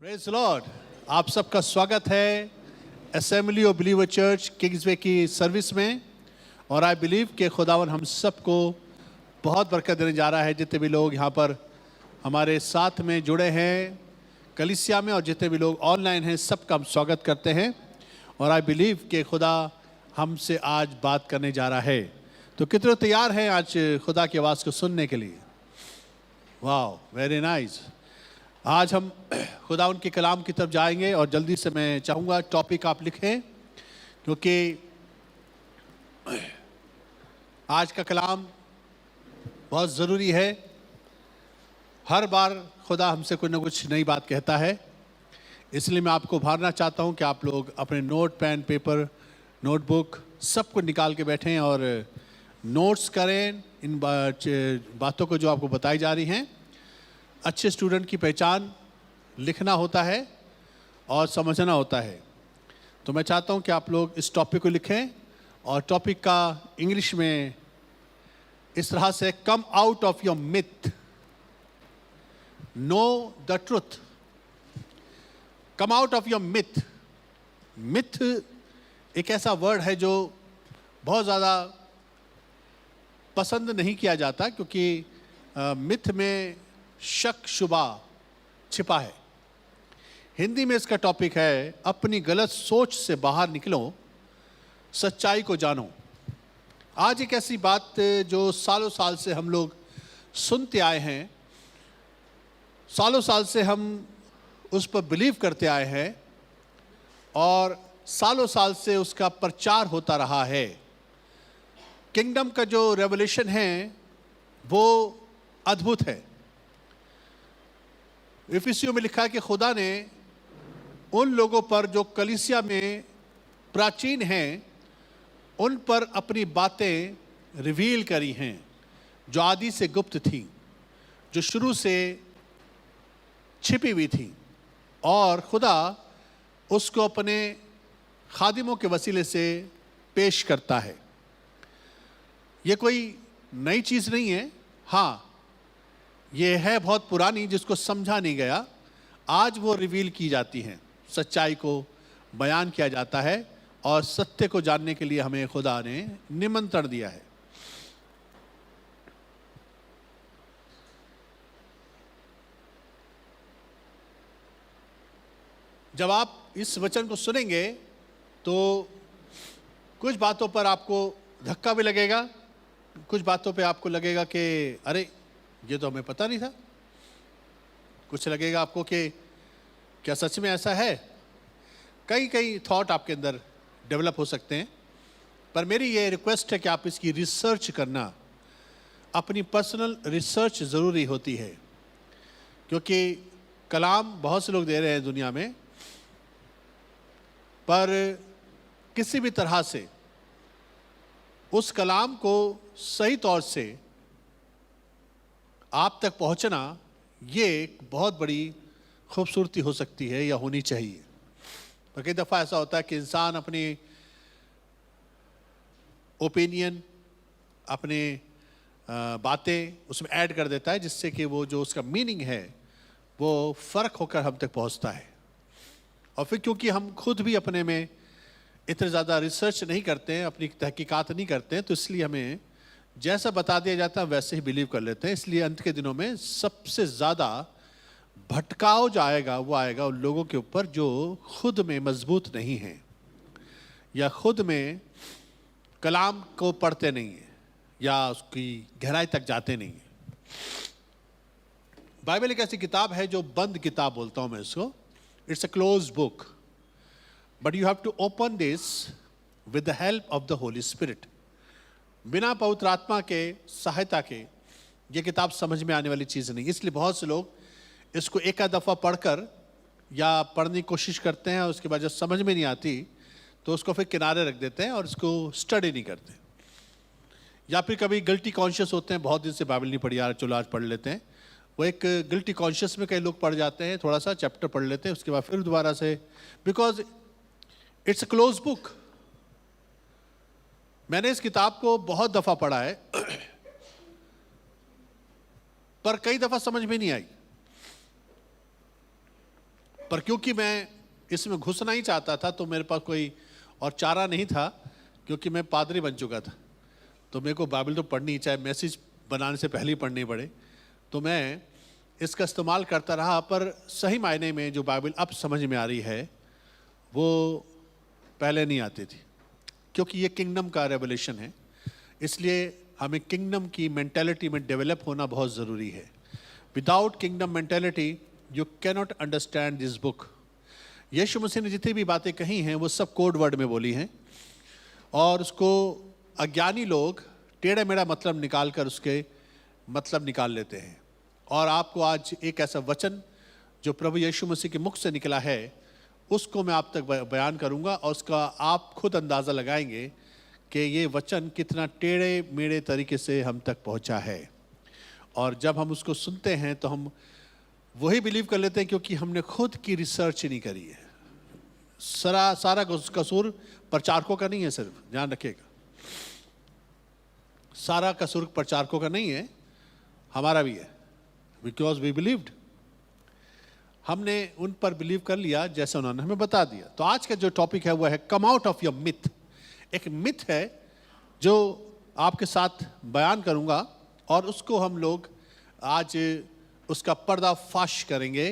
Praise Lord. आप सबका स्वागत है assembly of believer church Kingsway की सर्विस में। और आई बिलीव कि खुदावन हम सबको बहुत बरकत देने जा रहा है। जितने भी लोग यहाँ पर हमारे साथ में जुड़े हैं कलीसिया में और जितने भी लोग ऑनलाइन हैं, सबका हम स्वागत करते हैं। और आई बिलीव कि खुदा हमसे आज बात करने जा रहा है। तो कितने तैयार हैं आज खुदा की आवाज़ को सुनने के लिए? वाह, वेरी नाइस। आज हम खुदा उनके कलाम की तरफ जाएंगे और जल्दी से मैं चाहूँगा टॉपिक आप लिखें, क्योंकि आज का कलाम बहुत ज़रूरी है। हर बार खुदा हमसे कुछ ना कुछ नई बात कहता है, इसलिए मैं आपको उभारना चाहता हूँ कि आप लोग अपने नोट, पेन, पेपर, नोटबुक सब कुछ निकाल के बैठें और नोट्स करें इन बातों को जो आपको बताई जा रही हैं। अच्छे स्टूडेंट की पहचान लिखना होता है और समझना होता है। तो मैं चाहता हूं कि आप लोग इस टॉपिक को लिखें और टॉपिक का इंग्लिश में इस तरह से, come out of your myth, know the truth. Come out of your myth. Myth एक ऐसा वर्ड है जो बहुत ज़्यादा पसंद नहीं किया जाता, क्योंकि मिथ में शक शुबा छिपा है। हिंदी में इसका टॉपिक है, अपनी गलत सोच से बाहर निकलो, सच्चाई को जानो। आज एक ऐसी बात जो सालों साल से हम लोग सुनते आए हैं, सालों साल से हम उस पर बिलीव करते आए हैं और सालों साल से उसका प्रचार होता रहा है। किंगडम का जो रेवलेशन है वो अद्भुत है। इफिसियों में लिखा है कि खुदा ने उन लोगों पर जो कलीसिया में प्राचीन हैं, उन पर अपनी बातें रिवील करी हैं जो आदि से गुप्त थी, जो शुरू से छिपी हुई थी, और खुदा उसको अपने खादिमों के वसीले से पेश करता है। ये कोई नई चीज़ नहीं है। हाँ, ये है बहुत पुरानी, जिसको समझा नहीं गया, आज वो रिवील की जाती हैं, सच्चाई को बयान किया जाता है और सत्य को जानने के लिए हमें खुदा ने निमंत्रण दिया है। जब आप इस वचन को सुनेंगे तो कुछ बातों पर आपको धक्का भी लगेगा, कुछ बातों पे आपको लगेगा कि अरे ये तो हमें पता नहीं था। कुछ लगेगा आपको कि क्या सच में ऐसा है। कई कई थॉट आपके अंदर डेवलप हो सकते हैं, पर मेरी ये रिक्वेस्ट है कि आप इसकी रिसर्च करना, अपनी पर्सनल रिसर्च ज़रूरी होती है, क्योंकि कलाम बहुत से लोग दे रहे हैं दुनिया में, पर किसी भी तरह से उस कलाम को सही तौर से आप तक पहुंचना, ये एक बहुत बड़ी खूबसूरती हो सकती है या होनी चाहिए। पर कई दफ़ा ऐसा होता है कि इंसान अपनी ओपिनियन, अपने बातें उसमें ऐड कर देता है, जिससे कि वो जो उसका मीनिंग है वो फ़र्क होकर हम तक पहुंचता है। और फिर क्योंकि हम खुद भी अपने में इतने ज़्यादा रिसर्च नहीं करते हैं, अपनी तहकीकात नहीं करते हैं, तो इसलिए हमें जैसा बता दिया जाता है वैसे ही बिलीव कर लेते हैं। इसलिए अंत के दिनों में सबसे ज़्यादा भटकाव जो आएगा वो आएगा उन लोगों के ऊपर जो खुद में मजबूत नहीं हैं या खुद में कलाम को पढ़ते नहीं हैं या उसकी गहराई तक जाते नहीं हैं। बाइबल एक ऐसी किताब है जो बंद किताब बोलता हूँ मैं इसको। It's a close book, but you have to open this with the help of the holy spirit. बिना पवित्र आत्मा के सहायता के ये किताब समझ में आने वाली चीज़ नहीं। इसलिए बहुत से लोग इसको एक आध दफ़ा पढ़कर या पढ़ने की कोशिश करते हैं और उसके बाद जब समझ में नहीं आती तो उसको फिर किनारे रख देते हैं और इसको स्टडी नहीं करते। या फिर कभी गिल्टी कॉन्शियस होते हैं, बहुत दिन से बाइबल नहीं पढ़ी यार, चलो आज पढ़ लेते हैं। वो एक गिल्टी कॉन्शियस में कई लोग पढ़ जाते हैं, थोड़ा सा चैप्टर पढ़ लेते हैं, उसके बाद फिर दोबारा से, because it's a close book. मैंने इस किताब को बहुत दफ़ा पढ़ा है पर कई दफ़ा समझ में नहीं आई। पर क्योंकि मैं इसमें घुसना ही चाहता था तो मेरे पास कोई और चारा नहीं था, क्योंकि मैं पादरी बन चुका था। तो मेरे को बाइबल तो पढ़नी ही, चाहे मैसेज बनाने से पहले ही पढ़नी पड़े। तो मैं इसका इस्तेमाल करता रहा, पर सही मायने में जो बाइबल अब समझ में आ रही है वो पहले नहीं आती थी, क्योंकि ये किंगडम का रेवलेशन है। इसलिए हमें किंगडम की मेंटालिटी में डेवलप होना बहुत ज़रूरी है। Without kingdom mentality you cannot understand this book. Yeshu Masih ने जितनी भी बातें कही हैं वो सब कोड वर्ड में बोली हैं, और उसको अज्ञानी लोग टेढ़ा मेढ़ा मतलब निकाल कर उसके मतलब निकाल लेते हैं। और आपको आज एक ऐसा वचन जो प्रभु यीशु मसीह के मुख से निकला है उसको मैं आप तक बयान करूंगा, और उसका आप खुद अंदाज़ा लगाएंगे कि ये वचन कितना टेढ़े मेढ़े तरीके से हम तक पहुंचा है। और जब हम उसको सुनते हैं तो हम वही बिलीव कर लेते हैं, क्योंकि हमने खुद की रिसर्च नहीं करी है। सारा कसूर प्रचारकों का नहीं है, सिर्फ ध्यान रखिएगा, सारा कसूर प्रचारकों का नहीं है, हमारा भी है। बिकॉज वी बिलीव्ड, हमने उन पर बिलीव कर लिया जैसे उन्होंने हमें बता दिया। तो आज का जो टॉपिक है वो है come out of your myth. एक मिथ है जो आपके साथ बयान करूंगा, और उसको हम लोग आज उसका पर्दाफाश करेंगे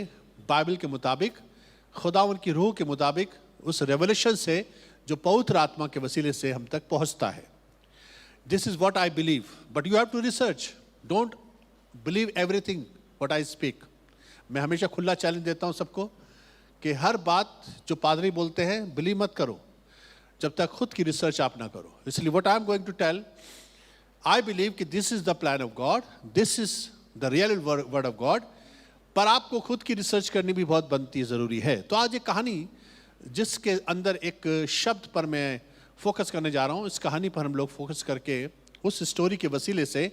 बाइबल के मुताबिक, खुदावंद की रूह के मुताबिक, उस रेवलेशन से जो पवित्र आत्मा के वसीले से हम तक पहुंचता है। This is what I believe, but you have to research. Don't believe everything what I speak. मैं हमेशा खुला चैलेंज देता हूं सबको कि हर बात जो पादरी बोलते हैं बिलीव मत करो जब तक खुद की रिसर्च आप ना करो। इसलिए what I am going to tell, I believe कि this is the plan of God, this is the real word of God, पर आपको खुद की रिसर्च करनी भी बहुत बनती ज़रूरी है। तो आज एक कहानी जिसके अंदर एक शब्द पर मैं फोकस करने जा रहा हूँ, इस कहानी पर हम लोग फोकस करके उस स्टोरी के वसीले से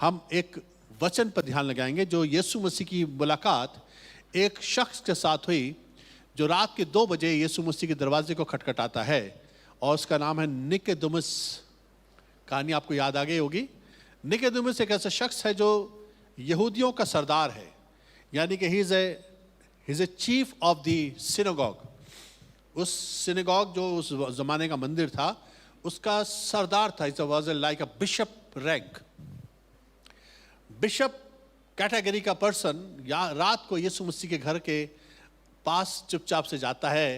हम एक वचन पर ध्यान लगाएंगे जो यीशु मसीह की मुलाकात एक शख्स के साथ हुई जो रात के 2 बजे यीशु मसीह के दरवाजे को खटखटाता है, और उसका नाम है निकोदेमुस। कहानी आपको याद आ गई होगी। निकोदेमुस एक ऐसा शख्स है जो यहूदियों का सरदार है, यानी कि he is a chief of the synagogue. उस सिनेगॉग जो उस जमाने का मंदिर था उसका सरदार था। It was like a bishop rank. Bishop category का पर्सन या रात को यीशु मसीह के घर के पास चुपचाप से जाता है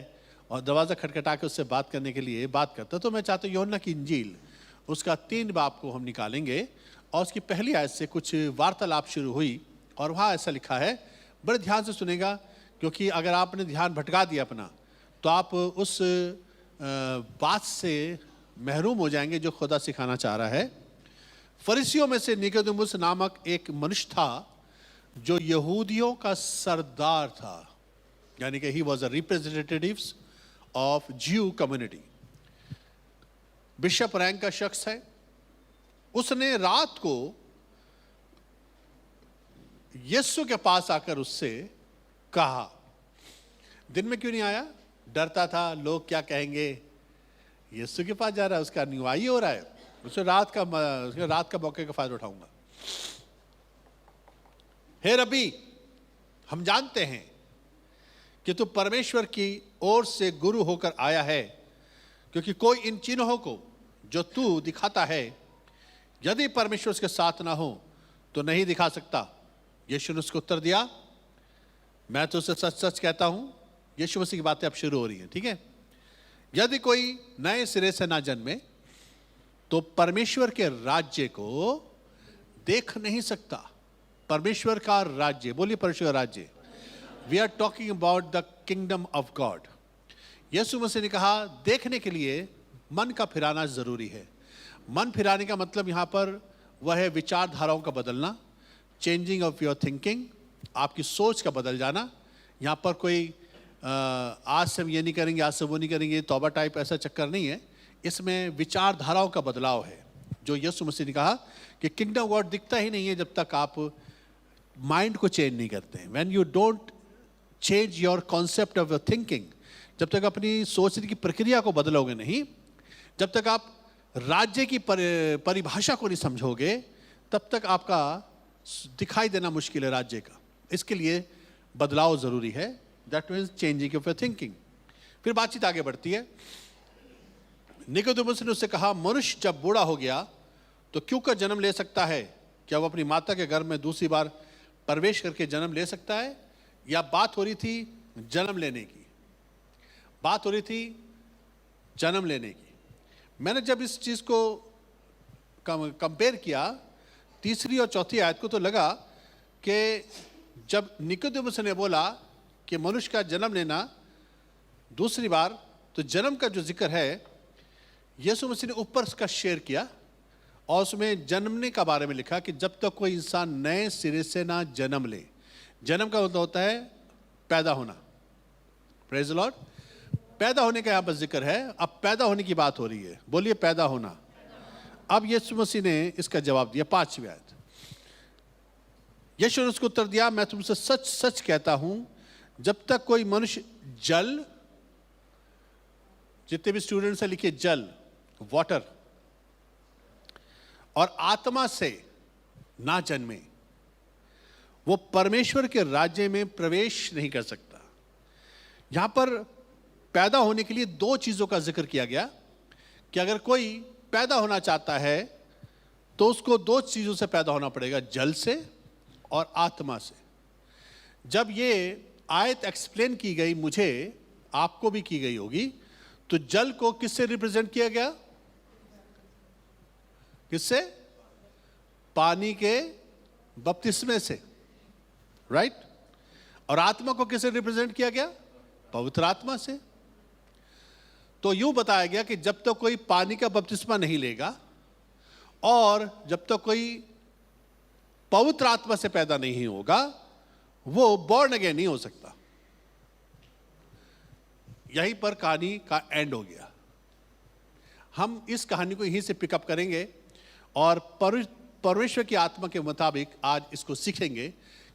और दरवाज़ा खटखटा के उससे बात करने के लिए बात करता। तो मैं चाहता हूँ यूहन्ना की इंजील उसका 3 बाब को हम निकालेंगे, और उसकी पहली आयत से कुछ वार्तालाप शुरू हुई, और वहाँ ऐसा लिखा है, बड़े ध्यान से सुनेगा, क्योंकि अगर आपने ध्यान भटका दिया अपना तो आप उस बात से महरूम हो जाएंगे जो खुदा सिखाना चाह रहा है। फरीसियों में से निकोदेमुस नामक एक मनुष्य था जो यहूदियों का सरदार था, यानी कि he was a representative of ज्यू कम्युनिटी। बिशप रैंक का शख्स है। उसने रात को यीशु के पास आकर उससे कहा, दिन में क्यों नहीं आया? डरता था लोग क्या कहेंगे, यीशु के पास जा रहा है, उसका अनुयायी हो रहा है, उसे रात का मौके का फायदा उठाऊंगा। हे रबी, हम जानते हैं कि तू परमेश्वर की ओर से गुरु होकर आया है, क्योंकि कोई इन चिन्हों को जो तू दिखाता है यदि परमेश्वर उसके साथ ना हो तो नहीं दिखा सकता। यीशु ने उसको उत्तर दिया, मैं तो उसे सच सच कहता हूं। यीशु मसीह की बातें अब शुरू हो रही हैं, ठीक है। यदि कोई नए सिरे से ना जन्मे तो परमेश्वर के राज्य को देख नहीं सकता। परमेश्वर का राज्य, बोलिए परमेश्वर का राज्य। We are talking about the kingdom of God. Yeshu Masih ने कहा देखने के लिए मन का फिराना जरूरी है। मन फिराने का मतलब यहां पर वह है विचारधाराओं का बदलना, चेंजिंग ऑफ योर थिंकिंग, आपकी सोच का बदल जाना। यहाँ पर कोई आज से हम ये नहीं करेंगे, आज से वो नहीं करेंगे, तौबा टाइप ऐसा चक्कर नहीं है। इसमें विचारधाराओं का बदलाव है, जो यीशु मसीह ने कहा कि किंगडम गॉड दिखता ही नहीं है जब तक आप माइंड को चेंज नहीं करते हैं। When you don't change your concept of your thinking, जब तक अपनी सोचने की प्रक्रिया को बदलोगे नहीं, जब तक आप राज्य की परिभाषा को नहीं समझोगे, तब तक आपका दिखाई देना मुश्किल है राज्य का। इसके लिए बदलाव ज़रूरी है। That means changing of your thinking. फिर बातचीत आगे बढ़ती है। निकोदेमुस ने उससे कहा, मनुष्य जब बूढ़ा हो गया तो क्यों का जन्म ले सकता है? क्या वो अपनी माता के गर्भ में दूसरी बार प्रवेश करके जन्म ले सकता है? या बात हो रही थी जन्म लेने की, बात हो रही थी जन्म लेने की। मैंने जब इस चीज को कंपेयर किया तीसरी और चौथी आयत को, तो लगा कि जब निकोदेमुस ने बोला कि मनुष्य का जन्म लेना दूसरी बार, तो जन्म का जो जिक्र है यीशु मसीह ने ऊपर का शेयर किया और उसमें जन्मने का बारे में लिखा कि जब तक कोई इंसान नए सिरे से ना जन्म ले। जन्म का मतलब होता है पैदा होना। Praise the Lord. पैदा होने का यहाँ पर जिक्र है। अब पैदा होने की बात हो रही है, बोलिए पैदा होना। अब यीशु मसीह ने इसका जवाब दिया, 5वीं आयत। यीशु ने उसको उत्तर दिया, मैं तुमसे सच सच कहता हूं, जब तक कोई मनुष्य जल, जितने भी स्टूडेंट्स हैं लिखिए जल, वाटर, और आत्मा से ना जन्मे, वो परमेश्वर के राज्य में प्रवेश नहीं कर सकता। यहां पर पैदा होने के लिए 2 चीजों का जिक्र किया गया कि अगर कोई पैदा होना चाहता है तो उसको 2 चीजों से पैदा होना पड़ेगा, जल से और आत्मा से। जब ये आयत एक्सप्लेन की गई, मुझे आपको भी की गई होगी, तो जल को किससे रिप्रेजेंट किया गया? किससे? पानी के बपतिस्मे से, राइट? और आत्मा को किससे रिप्रेजेंट किया गया? पवित्र आत्मा से। तो यूं बताया गया कि जब तक कोई पानी का बपतिस्मा नहीं लेगा और जब तक कोई पवित्र आत्मा से पैदा नहीं होगा, वो बॉर्न अगेन नहीं हो सकता। यहीं पर कहानी का एंड हो गया। हम इस कहानी को यहीं से पिकअप करेंगे और परमेश्वर की आत्मा के मुताबिक आज इसको सीखेंगे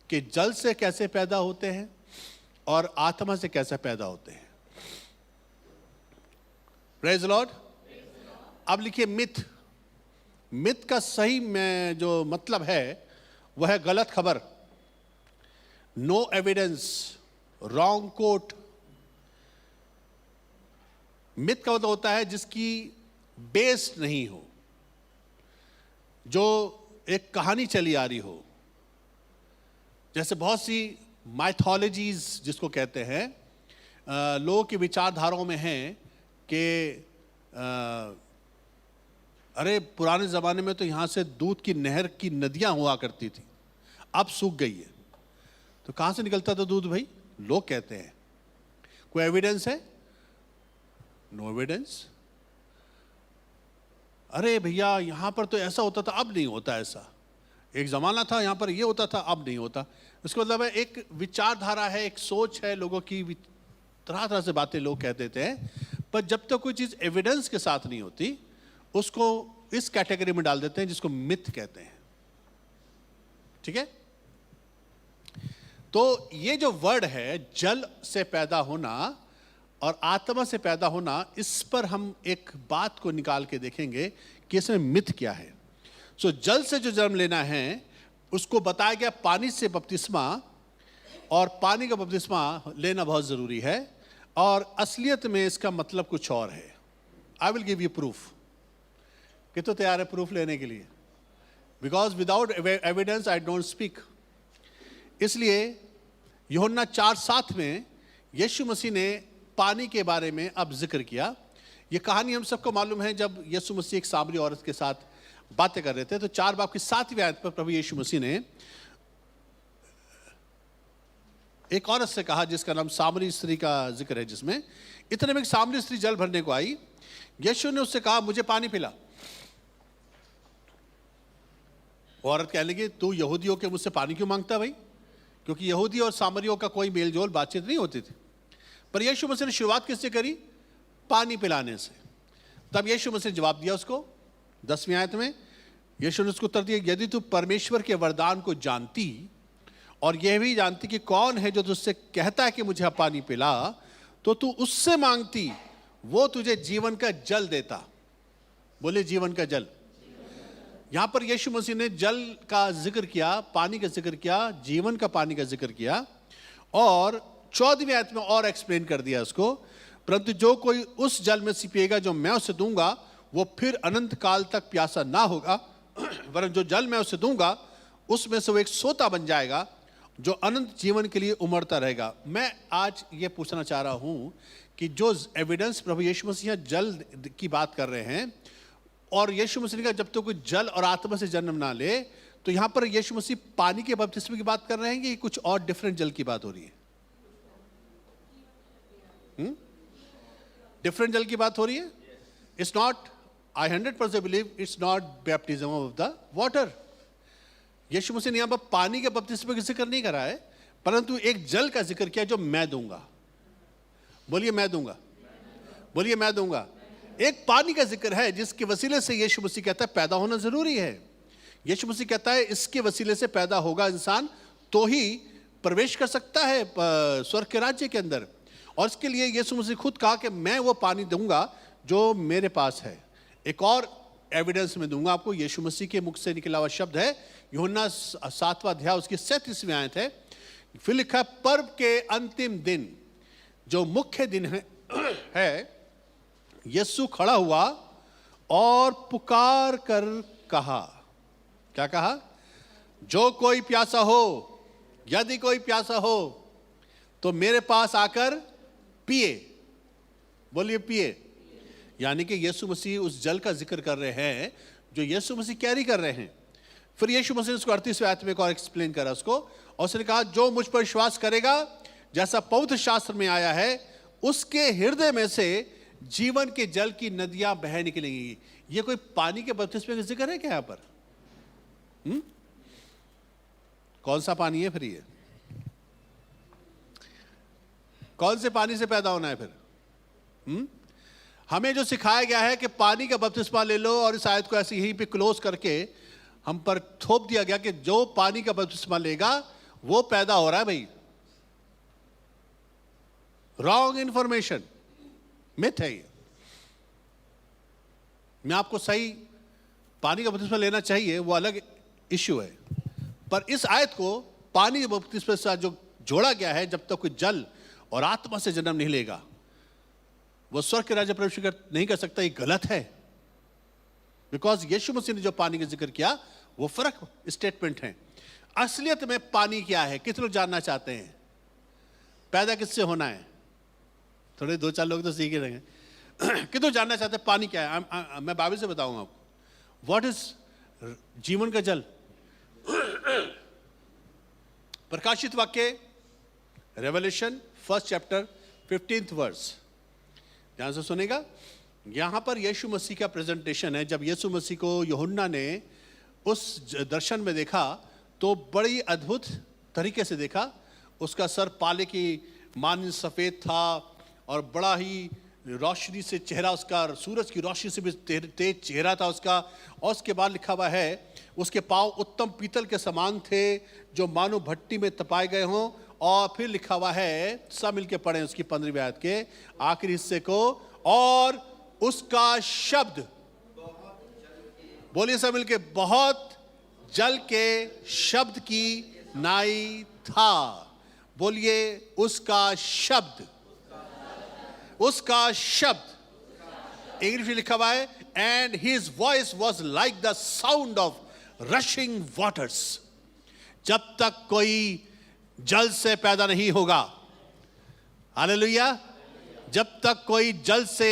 कि जल से कैसे पैदा होते हैं और आत्मा से कैसे पैदा होते हैं। Praise the Lord. अब लिखिए मिथ। मिथ का सही में जो मतलब है वह है गलत खबर, no evidence, wrong quote. Myth का मतलब होता है जिसकी बेस नहीं हो, जो एक कहानी चली आ रही हो। जैसे बहुत सी माइथोलॉजीज जिसको कहते हैं, लोगों की विचारधाराओं में हैं कि अरे पुराने ज़माने में तो यहाँ से दूध की नहर की नदियाँ हुआ करती थी, अब सूख गई है। तो कहाँ से निकलता था दूध भाई? लोग कहते हैं। कोई एविडेंस है? No evidence. अरे भैया यहाँ पर तो ऐसा होता था, अब नहीं होता ऐसा। एक ज़माना था यहाँ पर ये होता था, अब नहीं होता। इसका मतलब है एक विचारधारा है, एक सोच है लोगों की, तरह तरह से बातें लोग कह देते हैं। पर जब तक कोई चीज़ एविडेंस के साथ नहीं होती, उसको इस कैटेगरी में डाल देते हैं जिसको मिथ कहते हैं। ठीक है? तो ये जो वर्ड है, जल से पैदा होना और आत्मा से पैदा होना, इस पर हम एक बात को निकाल के देखेंगे कि इसमें मिथ क्या है। सो जल से जो जन्म लेना है उसको बताया गया पानी से बपतिस्मा, और पानी का बपतिस्मा लेना बहुत जरूरी है, और असलियत में इसका मतलब कुछ और है। I will give you proof. कि तो तैयार है प्रूफ लेने के लिए? Because without evidence I don't speak. इसलिए यूहन्ना 4:7 में यीशु मसीह ने पानी के बारे में अब जिक्र किया। ये कहानी हम सबको मालूम है, जब यीशु मसीह एक सामरी औरत के साथ बातें कर रहे थे, तो 4 बाब की 7वीं आयत पर प्रभु यीशु मसीह ने एक औरत से कहा जिसका नाम सामरी स्त्री का जिक्र है, जिसमें इतने में एक सामरी स्त्री जल भरने को आई। यीशु ने उससे कहा, मुझे पानी पिला। औरत कहने लगी, तू यहूदियों के मुझसे पानी क्यों मांगता भाई? क्योंकि यहूदी और सामरियों का कोई मेलजोल बातचीत नहीं होती थी। पर यीशु मसीह ने शुरुआत किससे करी? पानी पिलाने से। तब यीशु मसीह ने जवाब दिया उसको 10वीं आयत में। यीशु ने उसको उत्तर दिया, यदि तू परमेश्वर के वरदान को जानती और यह भी जानती कि कौन है जो तुझसे कहता है कि मुझे पानी पिला, तो तू उससे मांगती, वो तुझे जीवन का जल देता। बोले जीवन का जल। यहां पर यीशु मसीह ने जल का जिक्र किया, पानी का जिक्र किया, जीवन का पानी का जिक्र किया। और 14वीं आयत में और एक्सप्लेन कर दिया उसको, परंतु जो कोई उस जल में से पिएगा जो मैं उसे दूंगा वो फिर अनंत काल तक प्यासा ना होगा, वरन जो जल मैं उसे दूंगा उसमें से वो एक सोता बन जाएगा जो अनंत जीवन के लिए उमड़ता रहेगा। मैं आज ये पूछना चाह रहा हूं कि जो एविडेंस प्रभु यीशु मसीह जल की बात कर रहे हैं, और यीशु मसीह ने कहा जब तो कोई जल और आत्मा से जन्म ना ले, तो यहां पर यीशु मसीह पानी के बपतिस्मे की बात कर रहे हैं कि कुछ और डिफरेंट जल की बात हो रही है? डिफरेंट जल की बात हो रही है। It's not, I 100% believe it's not baptism of the water. Yeshu Masih ने यहां पर पानी के बपतिस्मे का जिक्र नहीं करा है, परंतु एक जल का जिक्र किया जो मैं दूंगा। बोलिए मैं दूंगा, बोलिए मैं दूंगा। एक पानी का जिक्र है जिसके वसीले से यीशु मसीह कहता है पैदा होना जरूरी है। यीशु मसीह कहता है इसके वसीले से पैदा होगा इंसान तो ही प्रवेश कर सकता है स्वर्ग के राज्य के अंदर। और इसके लिए यीशु मसीह खुद कहा कि मैं वो पानी दूंगा जो मेरे पास है। एक और एविडेंस में दूंगा आपको, यीशु मसीह के मुख से निकला हुआ शब्द है, यूहन्ना 7वां अध्याय उसकी 37वीं आयत है। फिर लिखा है पर्व के अंतिम दिन जो मुख्य दिन है यीशु खड़ा हुआ और पुकार कर कहा, क्या कहा? जो कोई प्यासा हो, यदि कोई प्यासा हो तो मेरे पास आकर पिए। बोलिए पिए। यानी कि यीशु मसीह उस जल का जिक्र कर रहे हैं जो यीशु मसीह कैरी कर रहे हैं। फिर यीशु मसीह ने उसको 38वें आयत में एक और एक्सप्लेन करा उसको, और उसने कहा जो मुझ पर विश्वास करेगा जैसा पवित्र शास्त्र में आया है उसके हृदय में से जीवन के जल की नदियां बह निकलेंगी। ये कोई पानी के बपतिस्मे का जिक्र है क्या यहां पर? कौन सा पानी है फिर ये? कौन से पानी से पैदा होना है फिर? हमें जो सिखाया गया है कि पानी का बपतिस्मा ले लो, और इस आयत को ऐसे यहीं पे क्लोज करके हम पर थोप दिया गया कि जो पानी का बपतिस्मा लेगा वो पैदा हो रहा है। भाई रॉन्ग इंफॉर्मेशन, मिथ है ये। मैं आपको सही पानी का बपतिस्मा लेना चाहिए वो अलग इश्यू है, पर इस आयत को पानी के बपतिस्मे से जो जोड़ा गया है, जब तक कोई जल और आत्मा से जन्म नहीं लेगा वो स्वर्ग के राज्य प्रवेश नहीं कर सकता, ये गलत है। बिकॉज यीशु मसीह ने जो पानी का जिक्र किया वो फर्क स्टेटमेंट है। असलियत में पानी क्या है कितने लोग जानना चाहते हैं? पैदा किससे होना है? थोड़े 2-4 लोग तो सीख ही रहेंगे। कितने जानना चाहते हैं पानी क्या है? मैं बाइबल से बताऊंगा आपको। व्हाट इज जीवन का जल? प्रकाशित वाक्य रेवलेशन 1 चैप्टर 15th वर्स, ध्यान से सुनेगा। यहां पर यीशु मसीह का प्रेजेंटेशन है। जब यीशु मसीह को यूहन्ना ने उस दर्शन में देखा तो बड़ी अद्भुत तरीके से देखा। उसका सर पाले की मान सफेद था और बड़ा ही रोशनी से चेहरा उसका, सूरज की रोशनी से भी तेज चेहरा था उसका। और उसके बाद लिखा हुआ है उसके पांव उत्तम पीतल के समान थे जो मानो भट्टी में तपाए गए हों। और फिर लिखा हुआ है, सब मिलके पढ़ें उसकी 15वीं आयत के आखिरी हिस्से को, और उसका शब्द, बोलिए सब मिलके, बहुत जल के शब्द की नाई था। बोलिए उसका शब्द, उसका शब्द। इंग्लिश में लिखा हुआ है and his voice was like the sound of rushing waters. जब तक कोई जल से पैदा नहीं होगा, हालेलुया, जब तक कोई जल से,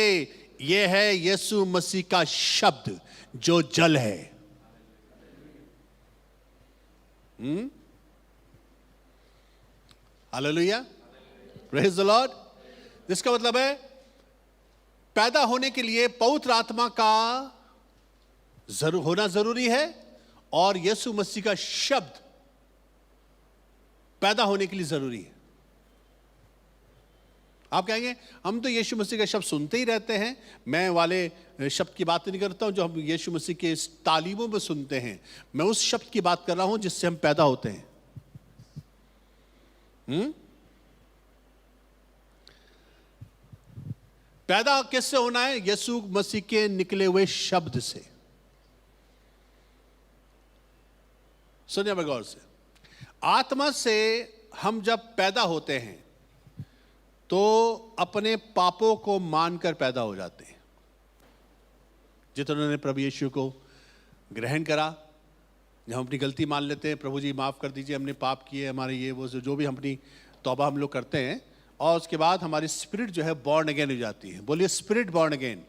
ये है यीशु मसीह का शब्द जो जल है। Hallelujah, praise the Lord. इसका मतलब है पैदा होने के लिए पवित्र आत्मा का होना जरूरी है और यीशु मसीह का शब्द पैदा होने के लिए जरूरी है। आप कहेंगे हम तो यीशु मसीह का शब्द सुनते ही रहते हैं। मैं वाले शब्द की बात नहीं करता हूं जो हम यीशु मसीह के तालीमों में सुनते हैं। मैं उस शब्द की बात कर रहा हूं जिससे हम पैदा होते हैं। पैदा किससे होना है? यीशु मसीह के निकले हुए शब्द से। सुनिए गौर से, आत्मा से हम जब पैदा होते हैं तो अपने पापों को मानकर पैदा हो जाते हैं। जिन्होंने प्रभु यीशु को ग्रहण करा, जब हम अपनी गलती मान लेते हैं, प्रभु जी माफ़ कर दीजिए, हमने पाप किए, हमारे ये वो जो भी हम अपनी तौबा हम लोग करते हैं, और उसके बाद हमारी स्पिरिट जो है बॉर्न अगेन हो जाती है। बोलिए स्पिरिट बॉर्न अगेन।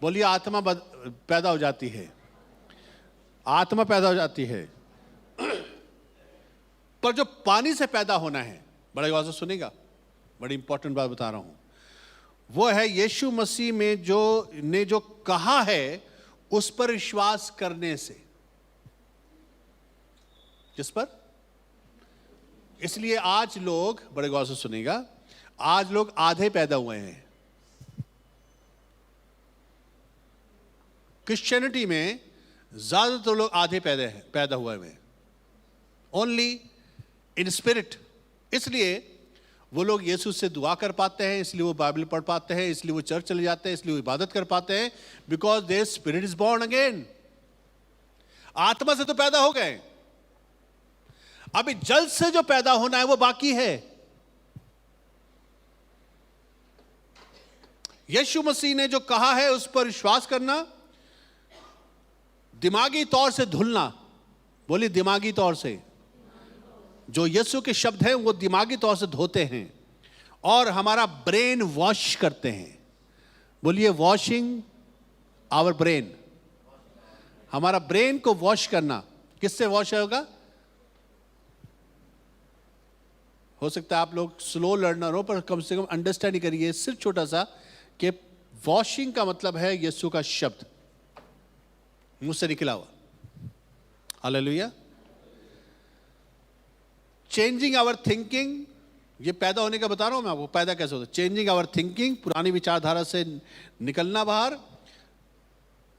बोलिए आत्मा पैदा हो जाती है, आत्मा पैदा हो जाती है। पर जो पानी से पैदा होना है, बड़े गौर से सुनेगा, बड़ी इंपॉर्टेंट बात बता रहा हूं, वो है यीशु मसीह में जो कहा है उस पर विश्वास करने से। किस पर? इसलिए आज लोग, बड़े गौर से सुनेगा, आज लोग आधे पैदा हुए हैं। क्रिश्चियनिटी में ज्यादातर लोग आधे पैदा हुए हैं, ओनली इन स्पिरिट। इसलिए वो लोग यीशु से दुआ कर पाते हैं, इसलिए वो बाइबल पढ़ पाते हैं, इसलिए वो चर्च चले जाते हैं, इसलिए वो इबादत कर पाते हैं, because their spirit is born again. आत्मा से तो पैदा हो गए, अभी जल से जो पैदा होना है वो बाकी है। यीशु मसीह ने जो कहा है उस पर विश्वास करना, दिमागी तौर से धुलना। बोलिए दिमागी तौर से। जो यीशु के शब्द हैं वो दिमागी तौर से धोते हैं और हमारा ब्रेन वॉश करते हैं। बोलिए वॉशिंग आवर ब्रेन। हमारा ब्रेन को वॉश करना। किससे वॉश होगा? हो सकता है आप लोग स्लो लर्नर हो, पर कम से कम अंडरस्टैंड करिए सिर्फ छोटा सा कि वॉशिंग का मतलब है यीशु का शब्द मुझसे निकला हुआ। हालेलुया। चेंजिंग आवर थिंकिंग, ये पैदा होने का बता रहा हूं मैं आपको, पैदा कैसे होता है। चेंजिंग आवर थिंकिंग, पुरानी विचारधारा से निकलना बाहर,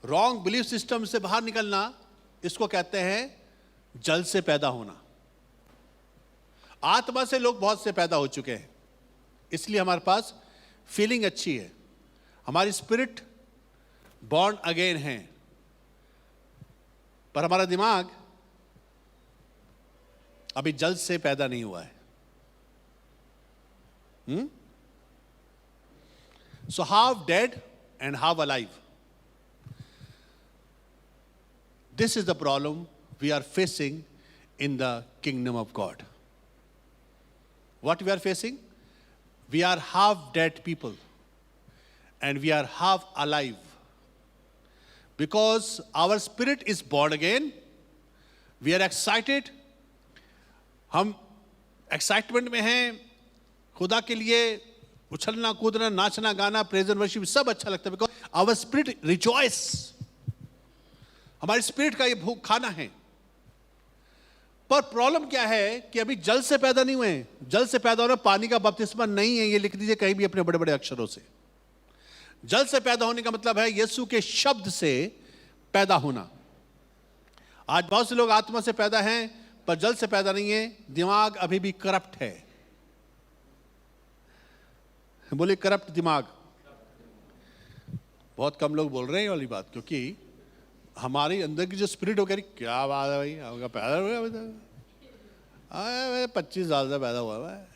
रॉन्ग बिलीफ सिस्टम से बाहर निकलना, इसको कहते हैं जल से पैदा होना। आत्मा से लोग बहुत से पैदा हो चुके हैं, इसलिए हमारे पास फीलिंग अच्छी है, हमारी स्पिरिट बॉर्न अगेन है, पर हमारा दिमाग अभी जल से पैदा नहीं हुआ है। So half dead and half alive, this is the problem we are facing in the kingdom of God. What we are facing? We are half dead people and we are half alive, because our spirit is born again. We are excited. हम excitement में हैं, खुदा के लिए उछलना कूदना नाचना गाना praise and worship सब अच्छा लगता है, बिकॉज आवर स्पिरिट रिजॉइस। हमारी स्पिरिट का ये भूख खाना है। पर प्रॉब्लम क्या है कि अभी जल से पैदा नहीं हुए हैं। जल से पैदा होना पानी का बपतिस्मा नहीं है, ये लिख दीजिए कहीं भी अपने बड़े बड़े अक्षरों से। जल से पैदा होने का मतलब है यीशु के शब्द से पैदा होना। आज बहुत से लोग आत्मा से पैदा हैं पर जल से पैदा नहीं है, दिमाग अभी भी करप्ट है। बोले करप्ट दिमाग। बहुत कम लोग बोल रहे हैं वाली बात, क्योंकि हमारी अंदर की जो स्पिरिट हो गई, क्या बात है भाई, आपका पैदा हो गया अभी तक 25 साल से पैदा हुआ है,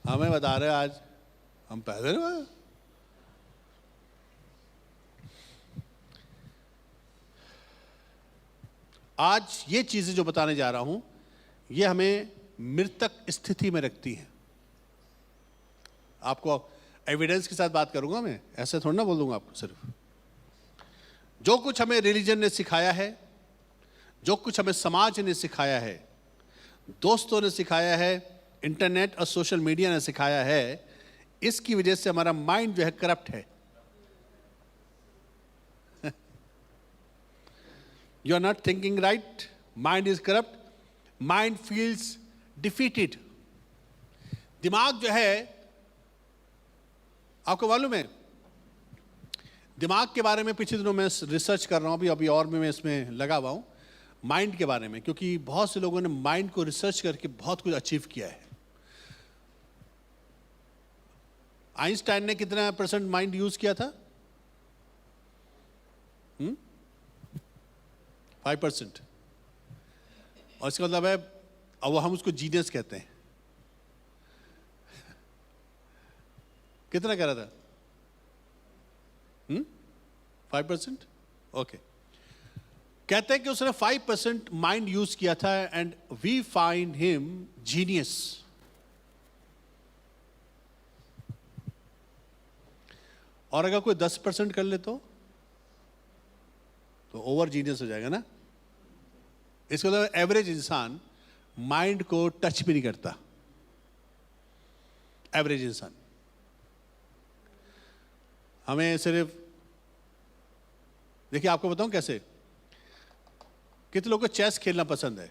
हमें बता रहे आज हम पैदा नहीं हुए। आज ये चीजें जो बताने जा रहा हूं ये हमें मृतक स्थिति में रखती हैं। आपको एविडेंस के साथ बात करूंगा मैं, ऐसे थोड़ा ना बोल दूंगा आपको। सिर्फ जो कुछ हमें रिलीजन ने सिखाया है, जो कुछ हमें समाज ने सिखाया है, दोस्तों ने सिखाया है, इंटरनेट और सोशल मीडिया ने सिखाया है, इसकी वजह से हमारा माइंड जो है करप्ट है। You are not thinking right, mind is corrupt, mind feels defeated. दिमाग जो है, आपको मालूम है दिमाग के बारे में पिछले दिनों में रिसर्च कर रहा हूं, अभी और भी मैं इसमें लगा हुआ हूं माइंड के बारे में, क्योंकि बहुत से लोगों ने माइंड को रिसर्च करके बहुत कुछ अचीव किया है। आइंस्टाइन ने कितना % माइंड यूज किया था? 5%। और इसका मतलब है, अब हम उसको जीनियस कहते हैं। कितना कह रहा था? 5%? ओके। कहते हैं कि उसने 5% माइंड यूज किया था and we find him genius. और अगर कोई 10% कर ले तो ओवर जीनियस हो जाएगा ना। इसका मतलब एवरेज इंसान माइंड को टच भी नहीं करता। एवरेज इंसान, हमें सिर्फ, देखिए आपको बताऊं कैसे, कितने लोगों को चेस खेलना पसंद है?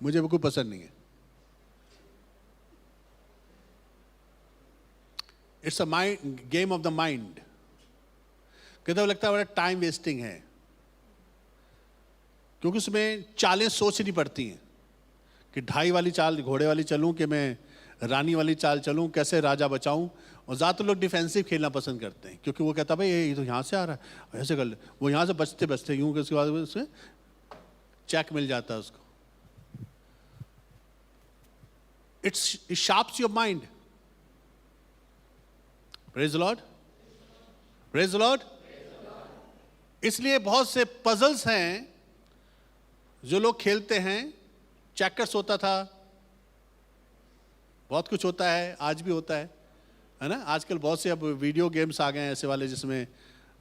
मुझे बिल्कुल पसंद नहीं है। It's a mind game of the mind. कितना लगता है बड़ा टाइम वेस्टिंग है, क्योंकि उसमें चालें सोचनी पड़ती हैं कि ढाई वाली चाल घोड़े वाली चलूं कि मैं रानी वाली चाल चलूं, कैसे राजा बचाऊं। और ज़्यादातर लोग डिफेंसिव खेलना पसंद करते हैं, क्योंकि वो कहता है भाई ये तो यहाँ से आ रहा है, ऐसे कर ले, वो यहाँ से बचते बचते यूं, उसके बाद उसमें चेक मिल जाता है उसको। It sharps your mind. Praise the Lord, praise the Lord. इसलिए बहुत से पजल्स हैं जो लोग खेलते हैं। चेकर्स होता था, बहुत कुछ होता है, आज भी होता है ना। आजकल बहुत से अब वीडियो गेम्स आ गए हैं ऐसे वाले जिसमें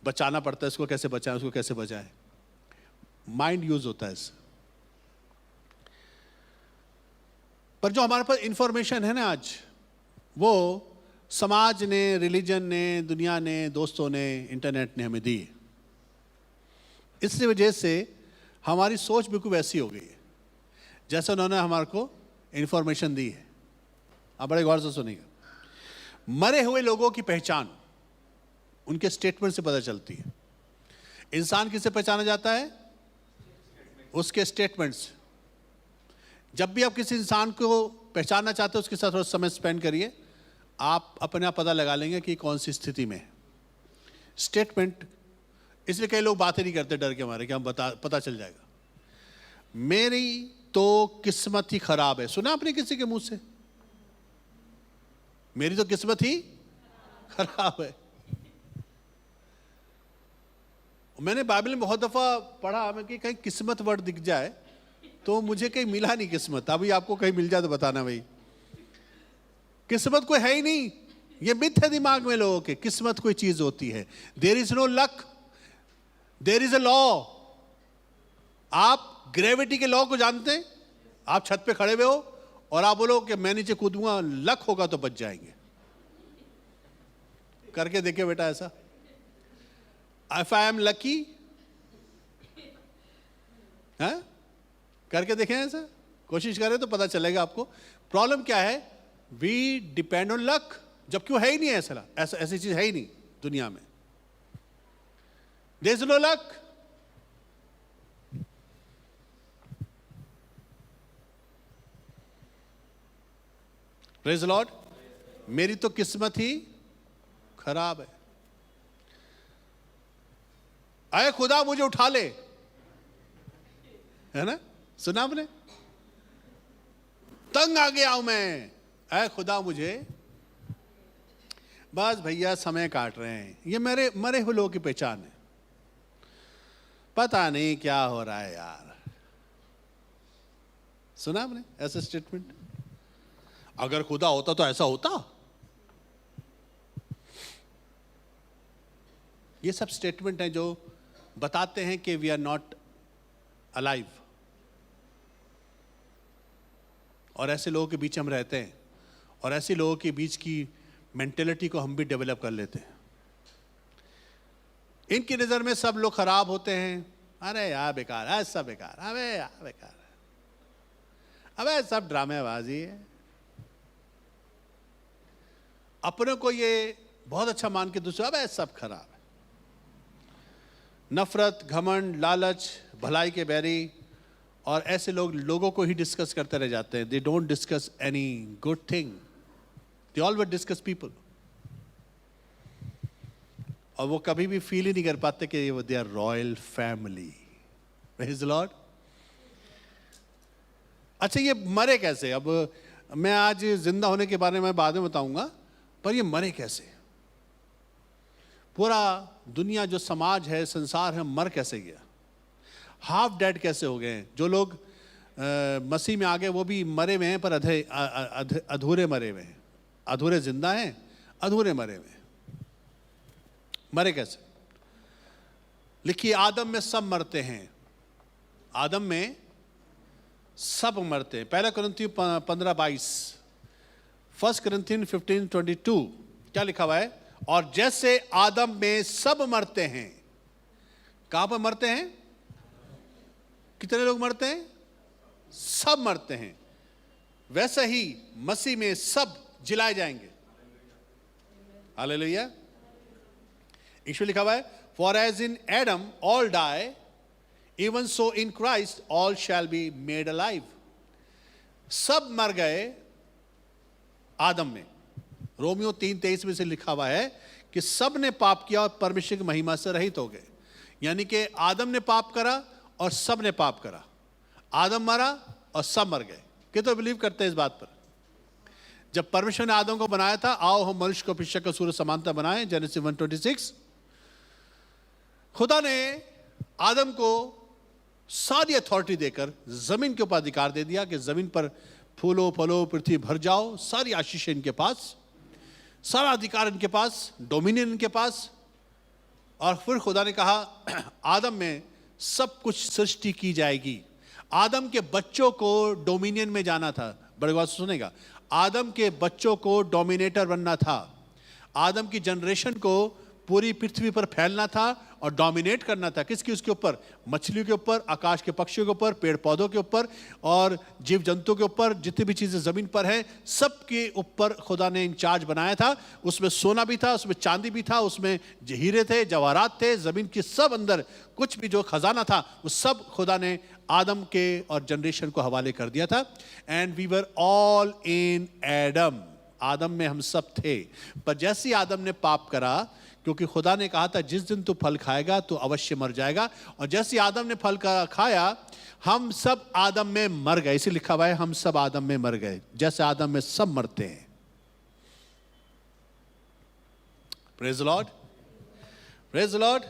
बचाना पड़ता है, इसको कैसे बचाएं, उसको कैसे बचाएं। माइंड यूज होता है इससे। पर जो हमारे पास इंफॉर्मेशन है ना आज, वो समाज ने, रिलीजन ने, दुनिया ने, दोस्तों ने, इंटरनेट ने हमें दी। इस वजह से हमारी सोच बिल्कुल वैसी हो गई है जैसे उन्होंने हमारे को इंफॉर्मेशन दी है। आप बड़े गौर से सुनिएगा। मरे हुए लोगों की पहचान उनके स्टेटमेंट से पता चलती है। इंसान किससे पहचाना जाता है? उसके स्टेटमेंट्स। जब भी आप किसी इंसान को पहचानना चाहते हो, उसके साथ थोड़ा समय स्पेंड करिए, आप अपने आप पता लगा लेंगे कि कौन सी स्थिति में है। स्टेटमेंट, इसलिए कई लोग बातें नहीं करते डर के मारे कि हम पता चल जाएगा। मेरी तो किस्मत ही खराब है, सुना आपने किसी के मुंह से? मेरी तो किस्मत ही खराब है। मैंने बाइबल में बहुत दफा पढ़ा मैं कि कहीं किस्मत वर्ड दिख जाए, तो मुझे कहीं मिला नहीं किस्मत। अभी आपको कहीं मिल जाए तो बताना भाई। किस्मत कोई है ही नहीं, ये मिथ है दिमाग में लोगों के। किस्मत कोई चीज होती है। There is no luck, there is a law. आप ग्रेविटी के लॉ को जानते हैं? आप छत पे खड़े हुए हो और आप बोलो कि मैं नीचे कूदूंगा, लक होगा तो बच जाएंगे। करके देखे बेटा ऐसा। इफ आई एम लकी, है करके देखें ऐसा, कोशिश करें तो पता चलेगा आपको। प्रॉब्लम क्या है? वी डिपेंड ऑन लक, जब क्यों है ही नहीं ऐसा, ऐसी चीज है ही नहीं दुनिया में। There is no luck. Praise the Lord. मेरी तो किस्मत ही खराब है। आए खुदा मुझे उठा ले, है ना, सुना आपने? तंग आ गया हूं मैं, आए खुदा मुझे। बस भैया समय काट रहे हैं। ये मेरे मरे हुए लोगों की पहचान है। पता नहीं क्या हो रहा है यार। सुना आपने ऐसा स्टेटमेंट? अगर खुदा होता तो ऐसा होता। ये सब स्टेटमेंट हैं जो बताते हैं कि वी आर नॉट अलाइव। और ऐसे लोगों के बीच हम रहते हैं, और ऐसे लोगों के बीच की मेंटेलिटी को हम भी डेवलप कर लेते हैं। इनकी नजर में सब लोग खराब होते हैं। अरे यार बेकार है, सब बेकार, अबे यार बेकार है, अबे सब ड्रामेबाजी है। अपने को ये बहुत अच्छा मान के दूसरे, अबे सब खराब है। नफरत, घमंड, लालच, भलाई के बैरी, और ऐसे लोग लोगों को ही डिस्कस करते रह जाते हैं। They don't discuss any good thing, they always discuss people. और वो कभी भी फील ही नहीं कर पाते कि वो they are royal family. Praise the Lord. अच्छा, ये मरे कैसे? अब मैं आज जिंदा होने के बारे में बाद में बताऊंगा, पर ये मरे कैसे? पूरा दुनिया जो समाज है, संसार है, मर कैसे गया? हाफ डेड कैसे हो गए हैं? जो लोग मसीह में आ गए वो भी मरे हुए हैं, पर अधूरे मरे हुए हैं। अधूरे जिंदा हैं, अधूरे मरे हुए हैं। मरे कैसे? लिखिए, आदम में सब मरते हैं। आदम में सब मरते हैं। 1 कुरिन्थियों 15:22, 1 कुरिन्थियों 15:22 क्या लिखा हुआ है? और जैसे आदम में सब मरते हैं। कहां पर मरते हैं? कितने लोग मरते हैं? सब मरते हैं। वैसे ही मसीह में सब जिलाए जाएंगे। हालेलुया। ईश्वर लिखा हुआ है, for as in Adam all die, even so in Christ all shall be made alive. सब मर गए आदम में। रोमियो 3:23 में से लिखा हुआ है कि सब ने पाप किया और परमेश्वर की महिमा से रहित हो गए। यानी कि आदम ने पाप करा और सब ने पाप करा। आदम मरा और सब मर गए। कितने बिलीव करते हैं इस बात पर? जब परमेश्वर ने आदम को बनाया था, आओ हम मनुष्य को पिक्चर का सूर्य समानता बनाए, जेनेसिस 1:26, खुदा ने आदम को सारी अथॉरिटी देकर जमीन के ऊपर अधिकार दे दिया कि जमीन पर फूलो फलो पृथ्वी भर जाओ। सारी आशीषें इनके पास, सारा अधिकार इनके पास, डोमिनियन इनके पास। और फिर खुदा ने कहा आदम में सब कुछ सृष्टि की जाएगी। आदम के बच्चों को डोमिनियन में जाना था। बड़ी बात सुनेगा, आदम के बच्चों को डोमिनेटर बनना था। आदम की जनरेशन को पूरी पृथ्वी पर फैलना था और डोमिनेट करना था। किसकी? उसके ऊपर, मछलियों के ऊपर, आकाश के पक्षियों के ऊपर, पेड़ पौधों के ऊपर और जीव जंतु के ऊपर, जितनी भी चीजें जमीन पर हैं सब के ऊपर खुदा ने इंचार्ज बनाया था। उसमें सोना भी था, उसमें चांदी भी था, उसमें हीरे थे, जवाहरात थे, जमीन की सब अंदर कुछ भी जो खजाना था वो सब खुदा ने आदम के और जनरेशन को हवाले कर दिया था। And we were all in Adam. आदम में हम सब थे। पर जैसे ही आदम ने पाप करा, क्योंकि खुदा ने कहा था जिस दिन तू फल खाएगा तो अवश्य मर जाएगा, और जैसे आदम ने फल खाया हम सब आदम में मर गए। इसे लिखा हुआ है, हम सब आदम में मर गए, जैसे आदम में सब मरते हैं। Praise the Lord, praise the Lord.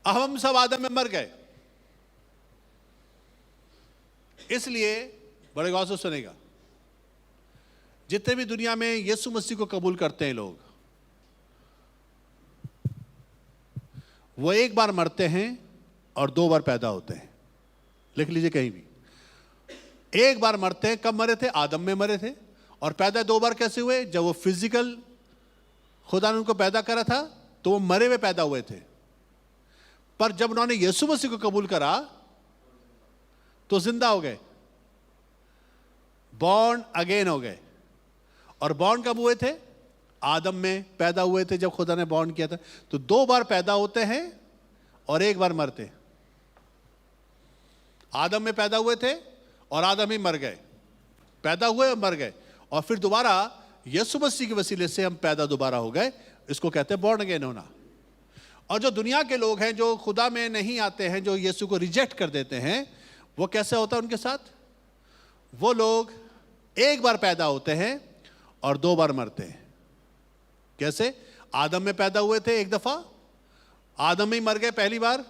अब हम सब आदम में मर गए। इसलिए बड़े गौर से सुनेगा, जितने भी दुनिया में यीशु मसीह को कबूल करते हैं लोग, वो एक बार मरते हैं और दो बार पैदा होते हैं। लिख लीजिए कहीं भी, एक बार मरते हैं। कब मरे थे? आदम में मरे थे। और पैदा दो बार कैसे हुए? जब वो फिजिकल खुदा ने उनको पैदा करा था तो वो मरे हुए पैदा हुए थे। पर जब उन्होंने यीशु मसीह को कबूल करा तो जिंदा हो गए, बॉर्न अगेन हो गए। और बॉर्न कब हुए थे? आदम में पैदा हुए थे जब खुदा ने बॉर्न किया था। तो दो बार पैदा होते हैं और एक बार मरते। आदम में पैदा हुए थे और आदम ही मर गए, पैदा हुए और मर गए, और फिर दोबारा यीशु मसीह के वसीले से हम पैदा दोबारा हो गए। इसको कहते हैं बॉर्न अगेन होना। और जो दुनिया के लोग हैं जो खुदा में नहीं आते हैं, जो यीशु को रिजेक्ट कर देते हैं, वो कैसे होता है उनके साथ? वो लोग एक बार पैदा होते हैं और दो बार मरते हैं। कैसे? आदम में पैदा हुए थे एक दफा, आदम में ही मर गए पहली बार,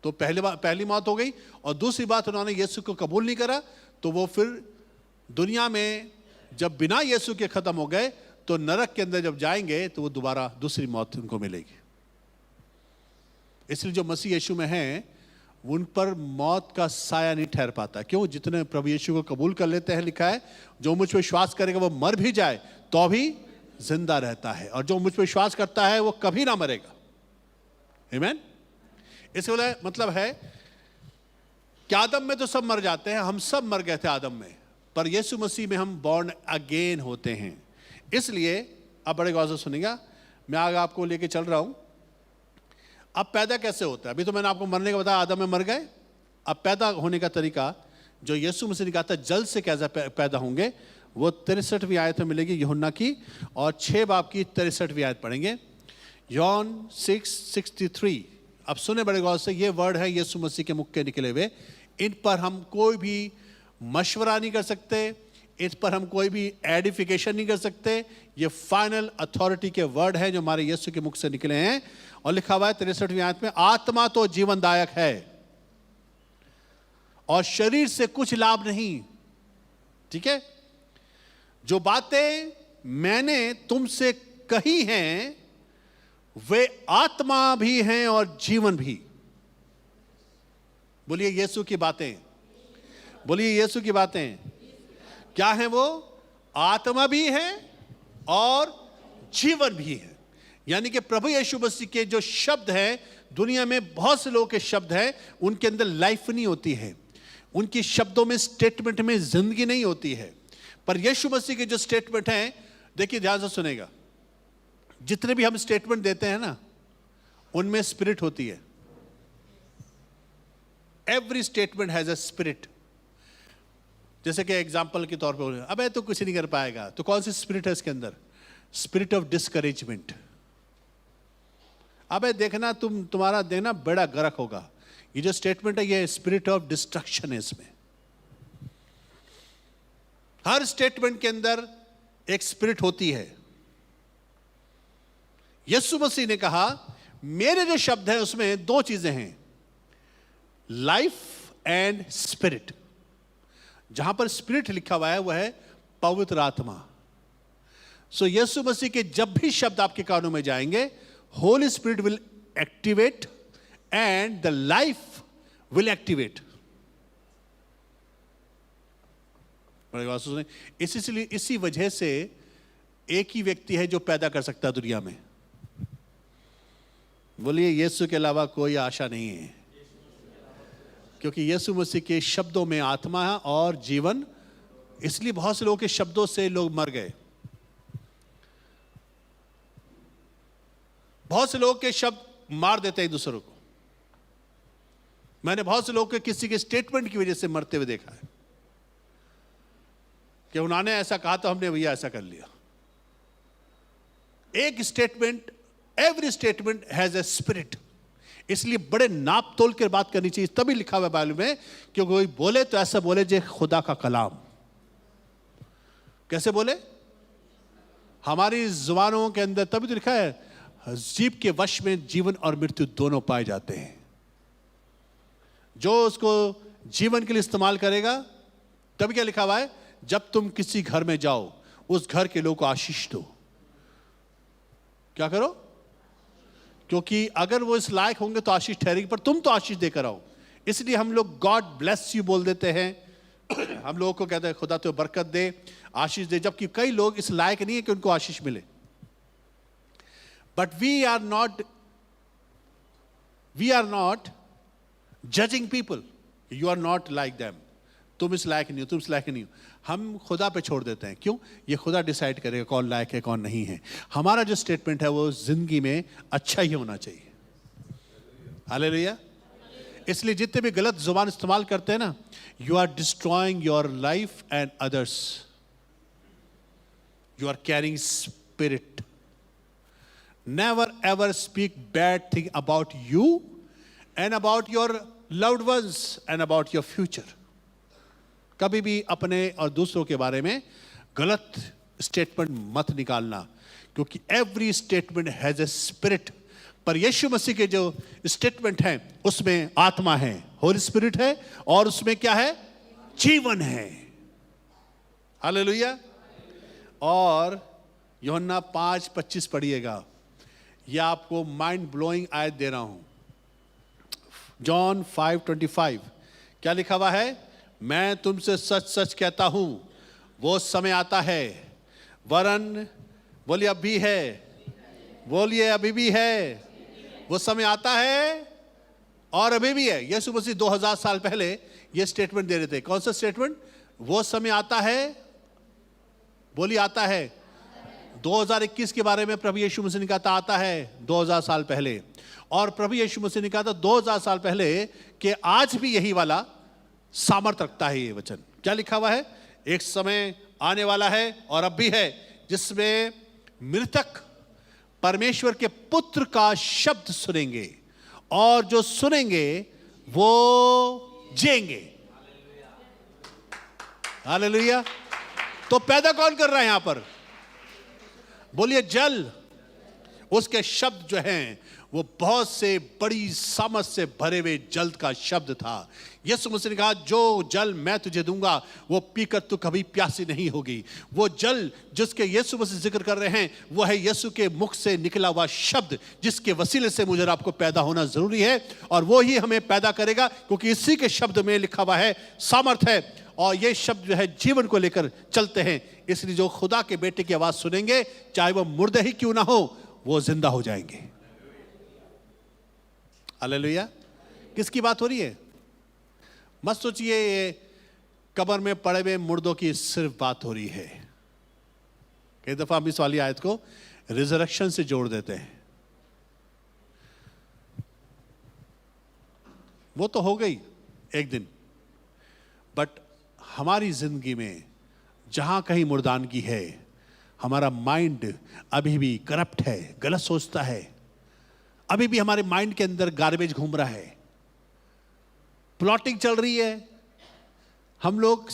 तो पहली मौत हो गई। और दूसरी बात, उन्होंने यीशु को कबूल नहीं करा, तो वो फिर दुनिया में जब बिना यीशु के खत्म हो गए तो नरक के अंदर जब जाएंगे तो वो दोबारा दूसरी मौत उनको मिलेगी। इसलिए जो मसीह यीशु में हैं उन पर मौत का साया नहीं ठहर पाता। क्यों? जितने प्रभु यीशु को कबूल कर लेते हैं, लिखा है जो मुझ पर विश्वास करेगा वो मर भी जाए तो भी जिंदा रहता है, और जो मुझ पर विश्वास करता है वो कभी ना मरेगा। आमीन। इसका मतलब है कि आदम में तो सब मर जाते हैं, हम सब मर गए थे आदम में, पर यीशु मसीह में हम बॉर्न अगेन होते हैं। इसलिए अब बड़े गौर से सुनिएगा, मैं आगे आपको लेके चल रहा हूं। अब पैदा कैसे होता है? अभी तो मैंने आपको मरने का बताया, आदम में मर गए। अब पैदा होने का तरीका जो यीशु मसीह ने कहा था जल से कैसे पैदा होंगे, वो 63वीं आयत में मिलेगी यूहन्ना की, और 6 बाब की 63वीं आयत पढ़ेंगे। जॉन 6:63। अब सुने बड़े गौर से, ये वर्ड है यीशु मसीह के मुख के निकले हुए। इन पर हम कोई भी मशवरा नहीं कर सकते, इस पर हम कोई भी एडिफिकेशन नहीं कर सकते। ये फाइनल अथॉरिटी के वर्ड हैं जो हमारे यीशु के मुख से निकले हैं। और लिखा हुआ है 63वीं आयत में, आत्मा तो जीवनदायक है और शरीर से कुछ लाभ नहीं। ठीक है, जो बातें मैंने तुमसे कही हैं वे आत्मा भी हैं और जीवन भी। बोलिए यीशु की बातें, बोलिए यीशु की बातें क्या है? वो आत्मा भी है और जीवन भी है। यानी कि प्रभु यीशु मसीह के जो शब्द हैं, दुनिया में बहुत से लोगों के शब्द हैं, उनके अंदर लाइफ नहीं होती है, उनकी शब्दों में, स्टेटमेंट में जिंदगी नहीं होती है। पर यीशु मसीह के जो स्टेटमेंट हैं, देखिए ध्यान से सुनेगा, जितने भी हम स्टेटमेंट देते हैं ना, उनमें स्पिरिट होती है। Every statement has a spirit. जैसे कि एग्जाम्पल के तौर पे, अबे तो कुछ नहीं कर पाएगा, तो कौन सी स्पिरिट है इसके अंदर? Spirit of discouragement. अबे देखना तुम्हारा देना बड़ा गर्क होगा। ये जो स्टेटमेंट है, ये स्पिरिट ऑफ डिस्ट्रक्शन है इसमें। हर स्टेटमेंट के अंदर एक स्पिरिट होती है। यीशु मसीह ने कहा, मेरे जो शब्द है उसमें दो चीजें हैं, लाइफ एंड स्पिरिट। जहां पर स्पिरिट लिखा हुआ है वह है पवित्र आत्मा। सो यीशु मसीह के जब भी शब्द आपके कानों में जाएंगे, Holi spirit will activate and the life will activate. इसलिए इसी वजह से एक ही व्यक्ति है जो पैदा कर सकता है दुनिया में। बोलिए यीशु के अलावा कोई आशा नहीं है, क्योंकि यीशु मसीह के शब्दों में आत्मा है और जीवन। इसलिए बहुत से लोगों के शब्दों से लोग मर गए। बहुत से लोग के शब्द मार देते हैं एक दूसरों को। मैंने बहुत से लोग के किसी के स्टेटमेंट की वजह से मरते हुए देखा है कि उन्होंने ऐसा कहा तो हमने भैया ऐसा कर लिया। एक statement, every statement has a spirit. इसलिए बड़े नाप तोल कर बात करनी चाहिए। तभी लिखा हुआ है बाइबल में कि कोई बोले तो ऐसा बोले जे खुदा का कलाम। कैसे बोले? हमारी जुबानों के अंदर तभी तो लिखा है, जीभ के वश में जीवन और मृत्यु दोनों पाए जाते हैं। जो उसको जीवन के लिए इस्तेमाल करेगा, तभी क्या लिखा हुआ है, जब तुम किसी घर में जाओ उस घर के लोगों को आशीष दो। क्या करो? क्योंकि अगर वो इस लायक होंगे तो आशीष ठहरेगी, पर तुम तो आशीष देकर आओ। इसलिए हम लोग गॉड ब्लेस यू बोल देते हैं। हम लोगों को कहते हैं खुदा तो बरकत दे, आशीष दे, जबकि कई लोग इस लायक नहीं है कि उनको आशीष मिले। But we are not judging people, you are not like them, तुम इस लायक नहीं हो, तुम इस लायक नहीं हो। हम खुदा पे छोड़ देते हैं। क्यों? ये खुदा डिसाइड करेगा कौन लायक है कौन नहीं है। हमारा जो स्टेटमेंट है वो जिंदगी में अच्छा ही होना चाहिए। हालेलुया। इसलिए जितने भी गलत जुबान इस्तेमाल करते हैं ना, you are destroying your life and others. You are carrying spirit. Never ever speak bad thing about you and about your loved ones and about your future. कभी भी अपने और दूसरों के बारे में गलत स्टेटमेंट मत निकालना, क्योंकि every statement has a spirit. पर यीशु मसीह के जो स्टेटमेंट हैं उसमें आत्मा है, होली स्पिरिट है, और उसमें क्या है? जीवन है। हालेलुया। और यूहन्ना 5:25 पढ़िएगा। यह आपको माइंड ब्लोइंग आयत दे रहा हूं। जॉन 5:25 क्या लिखा हुआ है? मैं तुमसे सच सच कहता हूं, वो समय आता है, वरन बोलिए अभी है, बोलिए अभी भी है, वो समय आता है और अभी भी है। यीशु मसीह 2000 साल पहले ये स्टेटमेंट दे रहे थे। कौन सा स्टेटमेंट? वो समय आता है, बोलिए आता है। 2021 के बारे में प्रभु यीशु मसीह ने कहा था आता है 2000 साल पहले, और प्रभु यीशु मसीह ने कहा था 2000 साल पहले कि आज भी यही वाला सामर्थ रखता है ये वचन। क्या लिखा हुआ है? एक समय आने वाला है और अब भी है जिसमें मृतक परमेश्वर के पुत्र का शब्द सुनेंगे, और जो सुनेंगे वो जिएंगे। हालेलुया। तो पैदा कौन कर रहा है यहां पर? बोलिए जल। उसके शब्द जो हैं वो बहुत से बड़ी सामर्थ से भरे हुए जल का शब्द था। यीशु मसीह ने कहा जो जल मैं तुझे दूंगा वो पीकर तू कभी प्यासी नहीं होगी। वो जल जिसके यीशु मसीह जिक्र कर रहे हैं वो है यीशु के मुख से निकला हुआ शब्द, जिसके वसीले से मुझे और आपको पैदा होना जरूरी है। और वो ही हमें पैदा करेगा, क्योंकि इसी के शब्द में लिखा हुआ है सामर्थ है, और ये शब्द जो है जीवन को लेकर चलते हैं। इसलिए जो खुदा के बेटे की आवाज सुनेंगे, चाहे वो मुर्दे ही क्यों ना हो, वो जिंदा हो जाएंगे। हालेलुया। किसकी बात हो रही है? मत सोचिए ये कब्र में पड़े हुए मुर्दों की सिर्फ बात हो रही है। कई दफा हम इस वाली आयत को रिजरेक्शन से जोड़ देते हैं। वो तो हो गई एक दिन, बट हमारी जिंदगी में जहां कहीं मुर्दानगी है, हमारा माइंड अभी भी करप्ट है, गलत सोचता है, अभी भी हमारे माइंड के अंदर गार्बेज घूम रहा है, प्लॉटिंग चल रही है। हम लोग,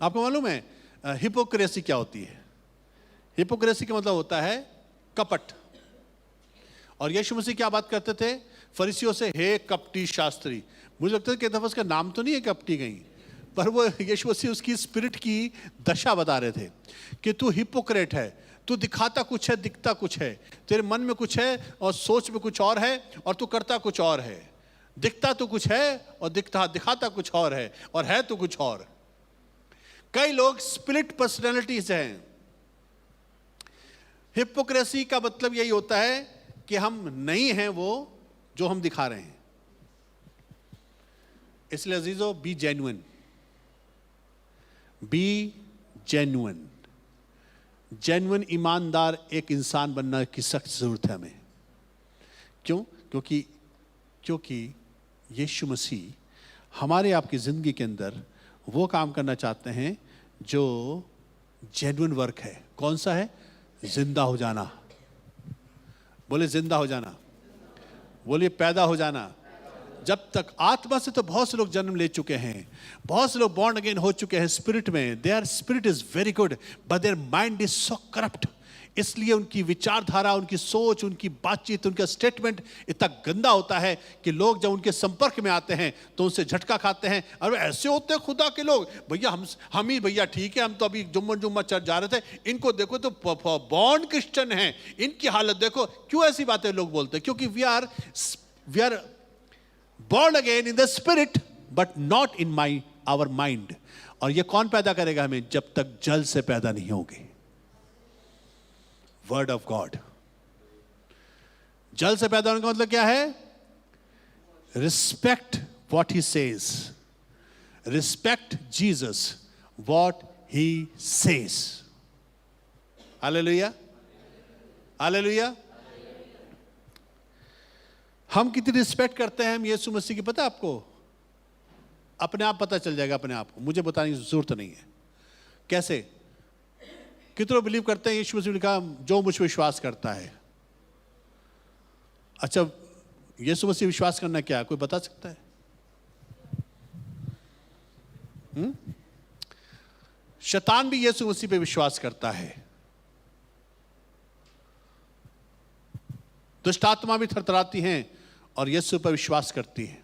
आपको मालूम है हिपोक्रेसी क्या होती है? हिपोक्रेसी का मतलब होता है कपट। और यीशु मसीह क्या बात करते थे फरीसियों से? हे कपटी शास्त्री। मुझे लगता है कि दफा उसका नाम तो नहीं है कपटी कहीं, पर वो यीशु मसीह उसकी स्पिरिट की दशा बता रहे थे कि तू हिपोक्रेट है, तू दिखाता कुछ है, दिखता कुछ है, तेरे मन में कुछ है और सोच में कुछ और है, और तू करता कुछ और है। दिखता तो कुछ है और दिखाता कुछ और है तो कुछ और। कई लोग स्प्लिट पर्सनैलिटीज हैं। हिपोक्रेसी का मतलब यही होता है कि हम नहीं हैं वो जो हम दिखा रहे हैं। इसलिए अजीजों, be genuine, be genuine. Genuine ईमानदार एक इंसान बनने की सख्त जरूरत है हमें। क्यों? क्योंकि यीशु मसीह हमारे आपकी जिंदगी के अंदर वो काम करना चाहते हैं जो जेन्युइन वर्क है। कौन सा है? जिंदा हो जाना। बोले जिंदा हो जाना। बोलिए पैदा हो जाना। जब तक आत्मा से तो बहुत से लोग जन्म ले चुके हैं, बहुत से लोग बॉर्न अगेन हो चुके हैं स्पिरिट में। Their spirit is very good but their mind is so corrupt. इसलिए उनकी विचारधारा, उनकी सोच, उनकी बातचीत, उनका स्टेटमेंट इतना गंदा होता है कि लोग जब उनके संपर्क में आते हैं तो उनसे झटका खाते हैं। अरे ऐसे होते हैं खुदा के लोग, भैया हम ही भैया ठीक है, हम तो अभी जुम्मा चर्च जा रहे थे, इनको देखो तो बॉर्न क्रिश्चियन हैं, इनकी हालत देखो। क्यों ऐसी बातें लोग बोलते हैं? क्योंकि we are born again in the spirit but not in our mind। और ये कौन पैदा करेगा हमें? जब तक जल से पैदा नहीं होगी। Word of God. जल से पैदा होने का मतलब क्या है? Respect what he says, respect Jesus what he says. Hallelujah, hallelujah. हम कितनी रिस्पेक्ट करते हैं हम यीशु मसीह की, पता है आपको? अपने आप पता चल जाएगा अपने आप को, मुझे बताने की जरूरत नहीं है। कैसे? कितने बिलीव करते हैं यीशु मसीह ने कहा जो मुझ पर विश्वास करता है। अच्छा, यीशु मसीह विश्वास करना क्या है? कोई बता सकता है? शैतान भी यीशु मसीह पे विश्वास करता है, दुष्ट आत्मा भी थरथराती हैं और यीशु पर विश्वास करती है।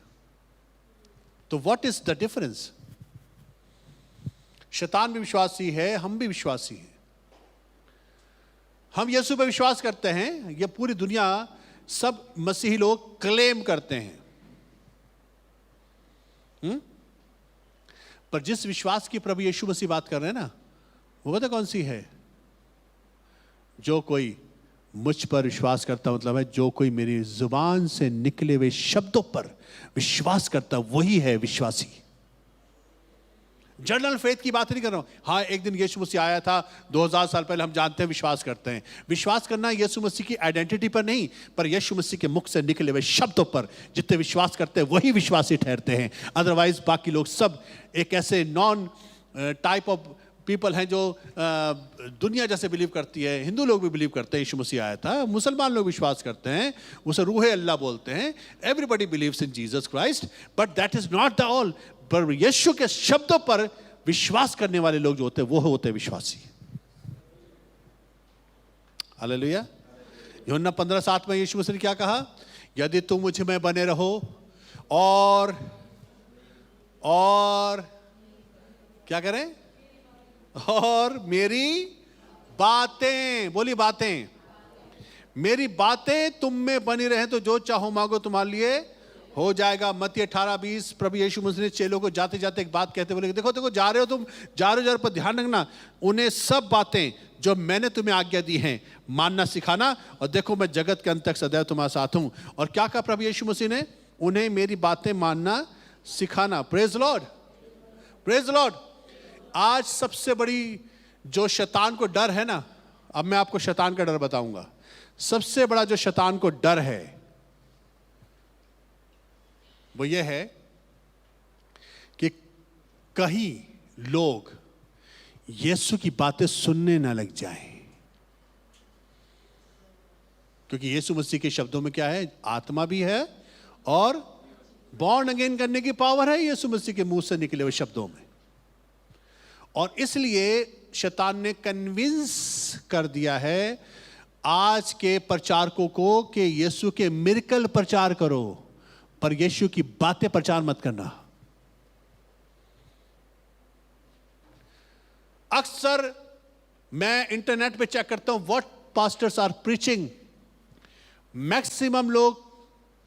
तो व्हाट इज द डिफरेंस? शैतान भी विश्वासी है, हम भी विश्वासी हैं। हम यीशु पर विश्वास करते हैं, ये पूरी दुनिया सब मसीही लोग क्लेम करते हैं। पर जिस विश्वास की प्रभु यीशु मसीह बात कर रहे हैं ना, वो पता कौन सी है? जो कोई मुझ पर विश्वास करता, मतलब है जो कोई मेरी जुबान से निकले हुए शब्दों पर विश्वास करता, वही है विश्वासी। जनरल फेथ की बात नहीं कर रहा हूं। हाँ, एक दिन यीशु मसीह आया था 2000 साल पहले, हम जानते हैं, विश्वास करते हैं। विश्वास करना यीशु मसीह की आइडेंटिटी पर नहीं, पर यीशु मसीह के मुख से निकले हुए शब्दों पर जितने विश्वास करते हैं वही विश्वासी ठहरते हैं। अदरवाइज बाकी लोग सब एक ऐसे नॉन टाइप ऑफ पीपल हैं जो दुनिया जैसे बिलीव करती है। हिंदू लोग भी बिलीव करते हैं यीशु मसीह आया था, मुसलमान लोग विश्वास करते हैं, उसे रूहे अल्लाह बोलते हैं। Everybody believes in Jesus Christ, but that is not the all. पर यीशु के शब्दों पर विश्वास करने वाले लोग जो होते हैं वो होते हैं विश्वासी। हालेलुया। यूहन्ना 15:7 में यीशु मसीह ने क्या कहा? यदि तुम मुझ में बने रहो और क्या करें? और मेरी बातें, बोली बातें, मेरी बातें तुम में बनी रहे तो जो चाहो मांगो तुम्हारे लिए हो जाएगा। मत्ती 18:20। प्रभु यीशु मसीह ने चेलों को जाते जाते एक बात कहते बोले, देखो देखो जा रहे हो तुम, जा रहे हो पर ध्यान रखना, उन्हें सब बातें जो मैंने तुम्हें आज्ञा दी हैं मानना सिखाना, और देखो मैं जगत के अंत तक सदैव तुम्हारे साथ हूं। और क्या कहा प्रभु यीशु मसीह ने? उन्हें मेरी बातें मानना सिखाना। Praise Lord, praise Lord. आज सबसे बड़ी जो शैतान को डर है ना, अब मैं आपको शैतान का डर बताऊंगा। सबसे बड़ा जो शैतान को डर है वो ये है कि कहीं लोग यीशु की बातें सुनने ना लग जाएं, क्योंकि यीशु मसीह के शब्दों में क्या है? आत्मा भी है और बॉर्न अगेन करने की पावर है यीशु मसीह के मुंह से निकले हुए शब्दों में। और इसलिए शैतान ने कन्विंस कर दिया है आज के प्रचारकों को कि यीशु के मिरेकल प्रचार करो, पर यीशु की बातें प्रचार मत करना। अक्सर मैं इंटरनेट पे चेक करता हूं what pastors are preaching. Maximum लोग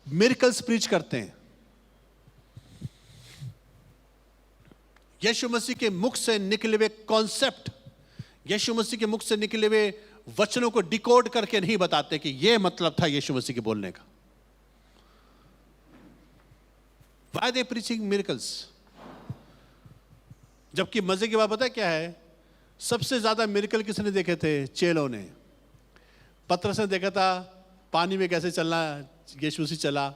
मिरेकल्स प्रीच करते हैं। यीशु मसीह के मुख से निकले हुए कॉन्सेप्ट, यीशु मसीह के मुख से निकले हुए वचनों को डिकोड करके नहीं बताते कि यह मतलब था यीशु मसीह के बोलने का। Why they preaching miracles? जबकि मजे की बात पता है क्या है? सबसे ज्यादा मिरेकल किसने देखे थे? चेलों ने। पतरस ने देखा था पानी में कैसे चलना, यीशु मसीह चला,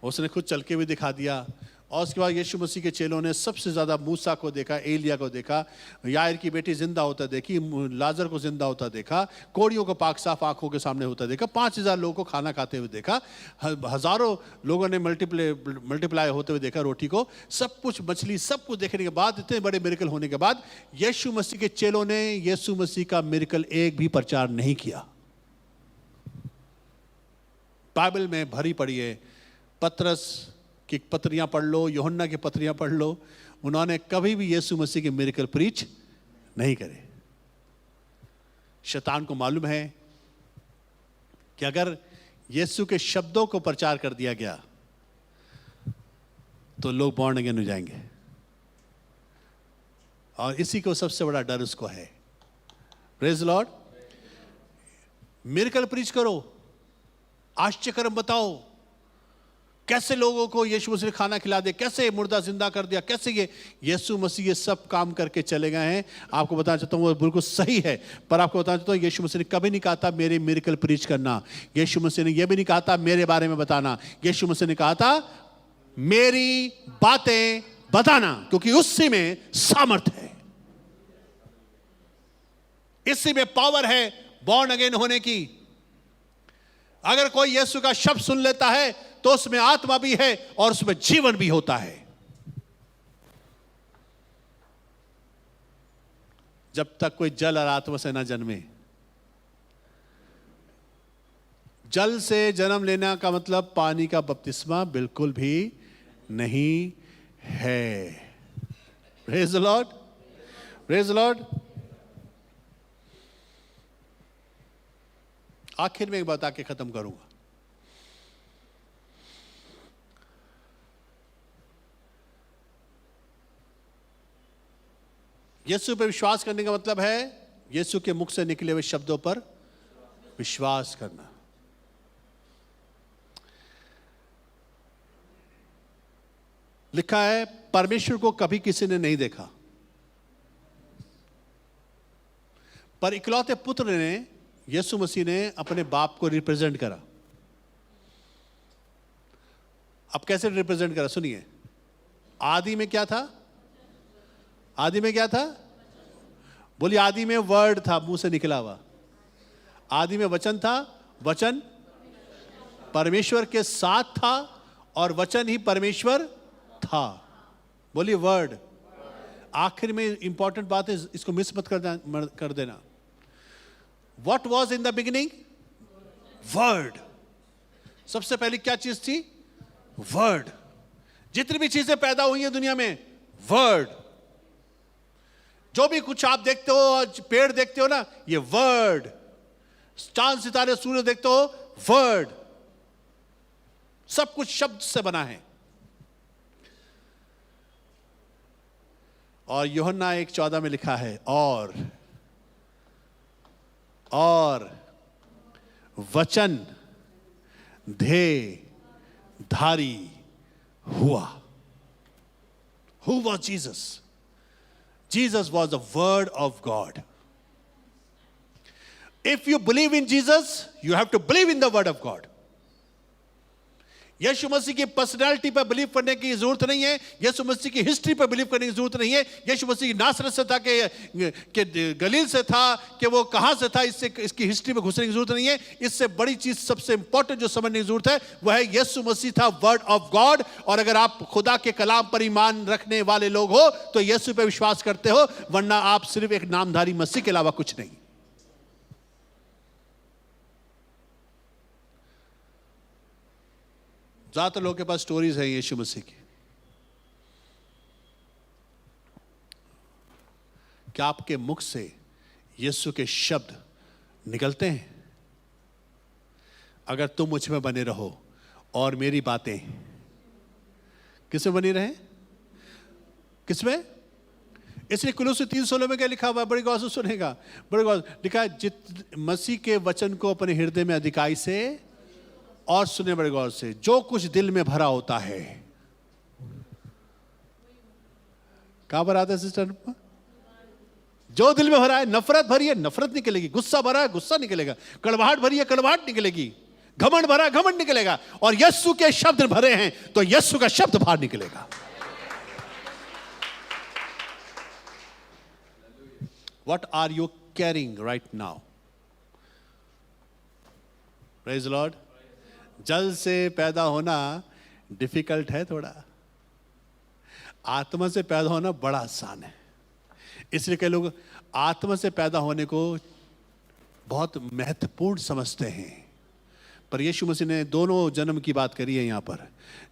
उसने खुद चल के भी दिखा दिया। और उसके बाद यीशु मसीह के चेलों ने सबसे ज्यादा मूसा को देखा, एलिया को देखा, यायर की बेटी जिंदा होता देखी, लाजर को जिंदा होता देखा, कोड़ियों को पाक साफ आंखों के सामने होता देखा, 5000 लोगों को खाना खाते हुए देखा, हजारों लोगों ने मल्टीप्लाई होते हुए देखा रोटी को। सब कुछ, मछली, सब कुछ देखने के बाद, इतने बड़े मिरेकल होने के बाद यीशु मसीह के चेलों ने यीशु मसीह का मिरेकल एक भी प्रचार नहीं किया। बाइबल में भरी पड़ी है, पतरस की पत्रियां पढ़ लो, यूहन्ना की पत्रियां पढ़ लो, उन्होंने कभी भी यीशु मसीह के मिरेकल प्रीच नहीं करे। शैतान को मालूम है कि अगर यीशु के शब्दों को प्रचार कर दिया गया तो लोग बॉर्न अगेन हो जाएंगे, और इसी को सबसे बड़ा डर उसको है। Praise Lord. मिरेकल प्रीच करो, आश्चर्यकर्म बताओ, कैसे लोगों को यीशु मसीह ने खाना खिला दिया, कैसे मुर्दा जिंदा कर दिया, कैसे ये यीशु मसीह ये सब काम करके चले गए हैं। आपको बताना चाहता हूँ वो बिल्कुल सही है, पर आपको बताना चाहता हूँ यीशु मसीह ने कभी नहीं कहा था मेरे मिरेकल प्रीच करना। यीशु मसीह ने यह भी नहीं कहा था मेरे बारे में बताना। यीशु मसीह ने कहा था मेरी बातें बताना, क्योंकि उसी में सामर्थ है, इसी में पावर है बॉर्न अगेन होने की। अगर कोई यीशु का शब्द सुन लेता है तो उसमें आत्मा भी है और उसमें जीवन भी होता है। जब तक कोई जल और आत्मा से ना जन्मे। जल से जन्म लेना का मतलब पानी का बपतिस्मा बिल्कुल भी नहीं है। Praise the Lord, praise the Lord. आखिर में एक बात आके खत्म करूंगा। यीशु पर विश्वास करने का मतलब है यीशु के मुख से निकले हुए शब्दों पर विश्वास करना। लिखा है परमेश्वर को कभी किसी ने नहीं देखा, पर इकलौते पुत्र ने, यीशु मसीह ने अपने बाप को रिप्रेजेंट करा। अब कैसे रिप्रेजेंट करा सुनिए। आदि में क्या था? आदि में क्या था? बोलिए आदि में वर्ड था, मुंह से निकला हुआ। आदि में वचन था, वचन परमेश्वर के साथ था और वचन ही परमेश्वर था। बोलिए वर्ड। आखिर में इंपॉर्टेंट बात है, इसको मिस मत कर देना. What was in the beginning? Word. सबसे पहले क्या चीज थी? Word. जितनी भी चीजें पैदा हुई हैं दुनिया में, Word. जो भी कुछ आप देखते हो, पेड़ देखते हो ना, ये Word. चांद सितारे सूर्य देखते हो, Word. सब कुछ शब्द से बना है. और यूहन्ना 1:14 में लिखा है, और वचन धारी हुआ. Who was Jesus? Jesus was the Word of God. If you believe in Jesus, you have to believe in the Word of God. यीशु मसीह की पर्सनैलिटी पर बिलीव करने की जरूरत नहीं है. यीशु मसीह की हिस्ट्री पर बिलीव करने की जरूरत नहीं है. यीशु मसीह नासरत से था कि गलील से था कि वो कहां से था, इससे इसकी हिस्ट्री में घुसने की जरूरत नहीं है. इससे बड़ी चीज, सबसे इंपॉर्टेंट जो समझने की जरूरत है, वह है यीशु मसीह था वर्ड ऑफ गॉड. और अगर आप खुदा के कलाम पर ईमान रखने वाले लोग हो तो यीशु पे विश्वास करते हो, वरना आप सिर्फ एक नामधारी मसीह के अलावा कुछ नहीं. ज्यादातर लोगों के पास स्टोरीज है यीशु मसीह की. क्या आपके मुख से यीशु के शब्द निकलते हैं? अगर तुम मुझ में बने रहो और मेरी बातें किसमें बनी रहे? किसमें? इसलिए कुलुस्सी 3:16 में क्या लिखा हुआ है? बड़ी गौर से सुनेगा, बड़ी गौर लिखा है, जित मसीह के वचन को अपने हृदय में अधिकाई से, और सुने बड़े गौर से, जो कुछ दिल में भरा होता है. कहां भरा आता है सिस्टर? जो दिल में भरा है. नफरत भरी है, नफरत निकलेगी. गुस्सा भरा है, गुस्सा निकलेगा. कड़वाहट भरी है, कड़वाहट निकलेगी. घमंड भरा है, घमंड निकलेगा. और यीशु के शब्द भरे हैं तो यीशु का शब्द बाहर निकलेगा. What are you carrying right now? Praise the Lord. जल से पैदा होना डिफिकल्ट है थोड़ा, आत्मा से पैदा होना बड़ा आसान है. इसलिए कई लोग आत्मा से पैदा होने को बहुत महत्वपूर्ण समझते हैं. पर यीशु मसीह ने दोनों जन्म की बात करी है यहां पर.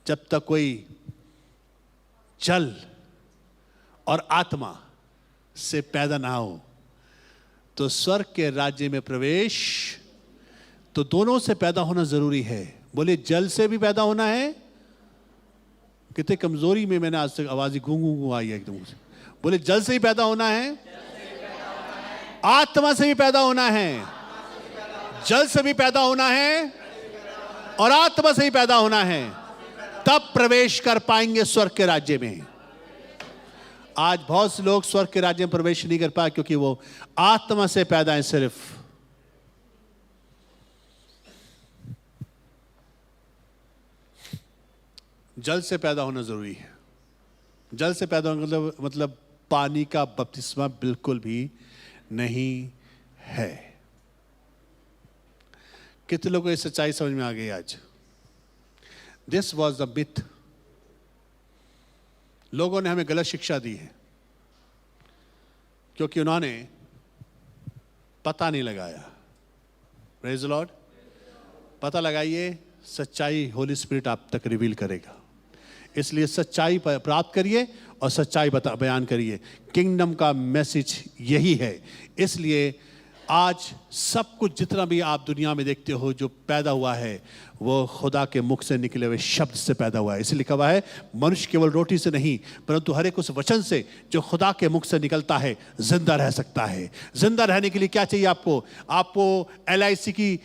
जब तक कोई जल और आत्मा से पैदा ना हो तो स्वर्ग के राज्य में प्रवेश, तो दोनों से पैदा होना जरूरी है. बोले जल से भी पैदा होना है. कितने कमजोरी में मैंने आज तक आवाज गूंगू आई है एकदम से. बोले जल से ही पैदा होना है, आत्मा से भी पैदा होना है. जल से भी पैदा होना है और आत्मा से ही पैदा होना है, तब प्रवेश कर पाएंगे स्वर्ग के राज्य में. आज बहुत से लोग स्वर्ग के राज्य में प्रवेश नहीं कर पाए क्योंकि वो आत्मा से पैदा है. सिर्फ जल से पैदा होना जरूरी है. जल से पैदा होना मतलब पानी का बपतिस्मा बिल्कुल भी नहीं है. कितने लोगों को ये सच्चाई समझ में आ गई आज? This was the myth. लोगों ने हमें गलत शिक्षा दी है क्योंकि उन्होंने पता नहीं लगाया. Praise the Lord. पता लगाइए, सच्चाई होली स्पिरिट आप तक रिवील करेगा. इसलिए सच्चाई प्राप्त करिए और सच्चाई बयान करिए. किंगडम का मैसेज यही है. इसलिए आज सब कुछ जितना भी आप दुनिया में देखते हो जो पैदा हुआ है वो खुदा के मुख से निकले हुए शब्द से पैदा हुआ है. इसलिए लिखा हुआ है मनुष्य केवल रोटी से नहीं परंतु हर एक उस वचन से जो खुदा के मुख से निकलता है जिंदा रह सकता है. जिंदा रहने के लिए क्या चाहिए आपको? आपको LIC की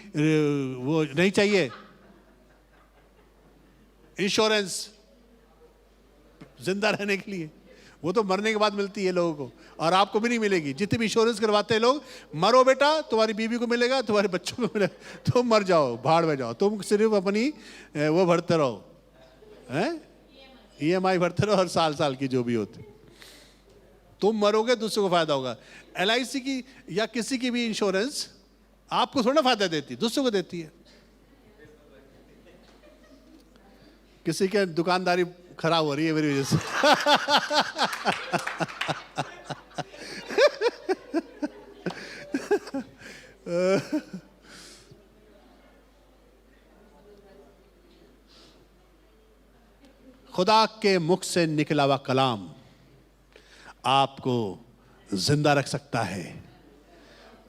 वो नहीं चाहिए, इंश्योरेंस जिंदा रहने के लिए. वो तो मरने के बाद मिलती है लोगों को और आपको भी नहीं मिलेगी. जितने भी इंश्योरेंस करवाते हैं लोग, मरो बेटा तुम्हारी बीवी को मिलेगा, तुम्हारे बच्चों को मिलेगा, तुम मर जाओ, भाड़ में जाओ, तुम सिर्फ अपनी वो भरते रहो, हैं EMI भरते रहो हर साल साल की जो भी होती. तुम मरोगे दूसरों को फायदा होगा. LIC की या किसी की भी इंश्योरेंस आपको थोड़ा फायदा देती, दूसरों को देती है. किसी के दुकानदारी खराब हो रही है मेरी वजह से. खुदा के मुख से निकला हुआ कलाम आपको जिंदा रख सकता है।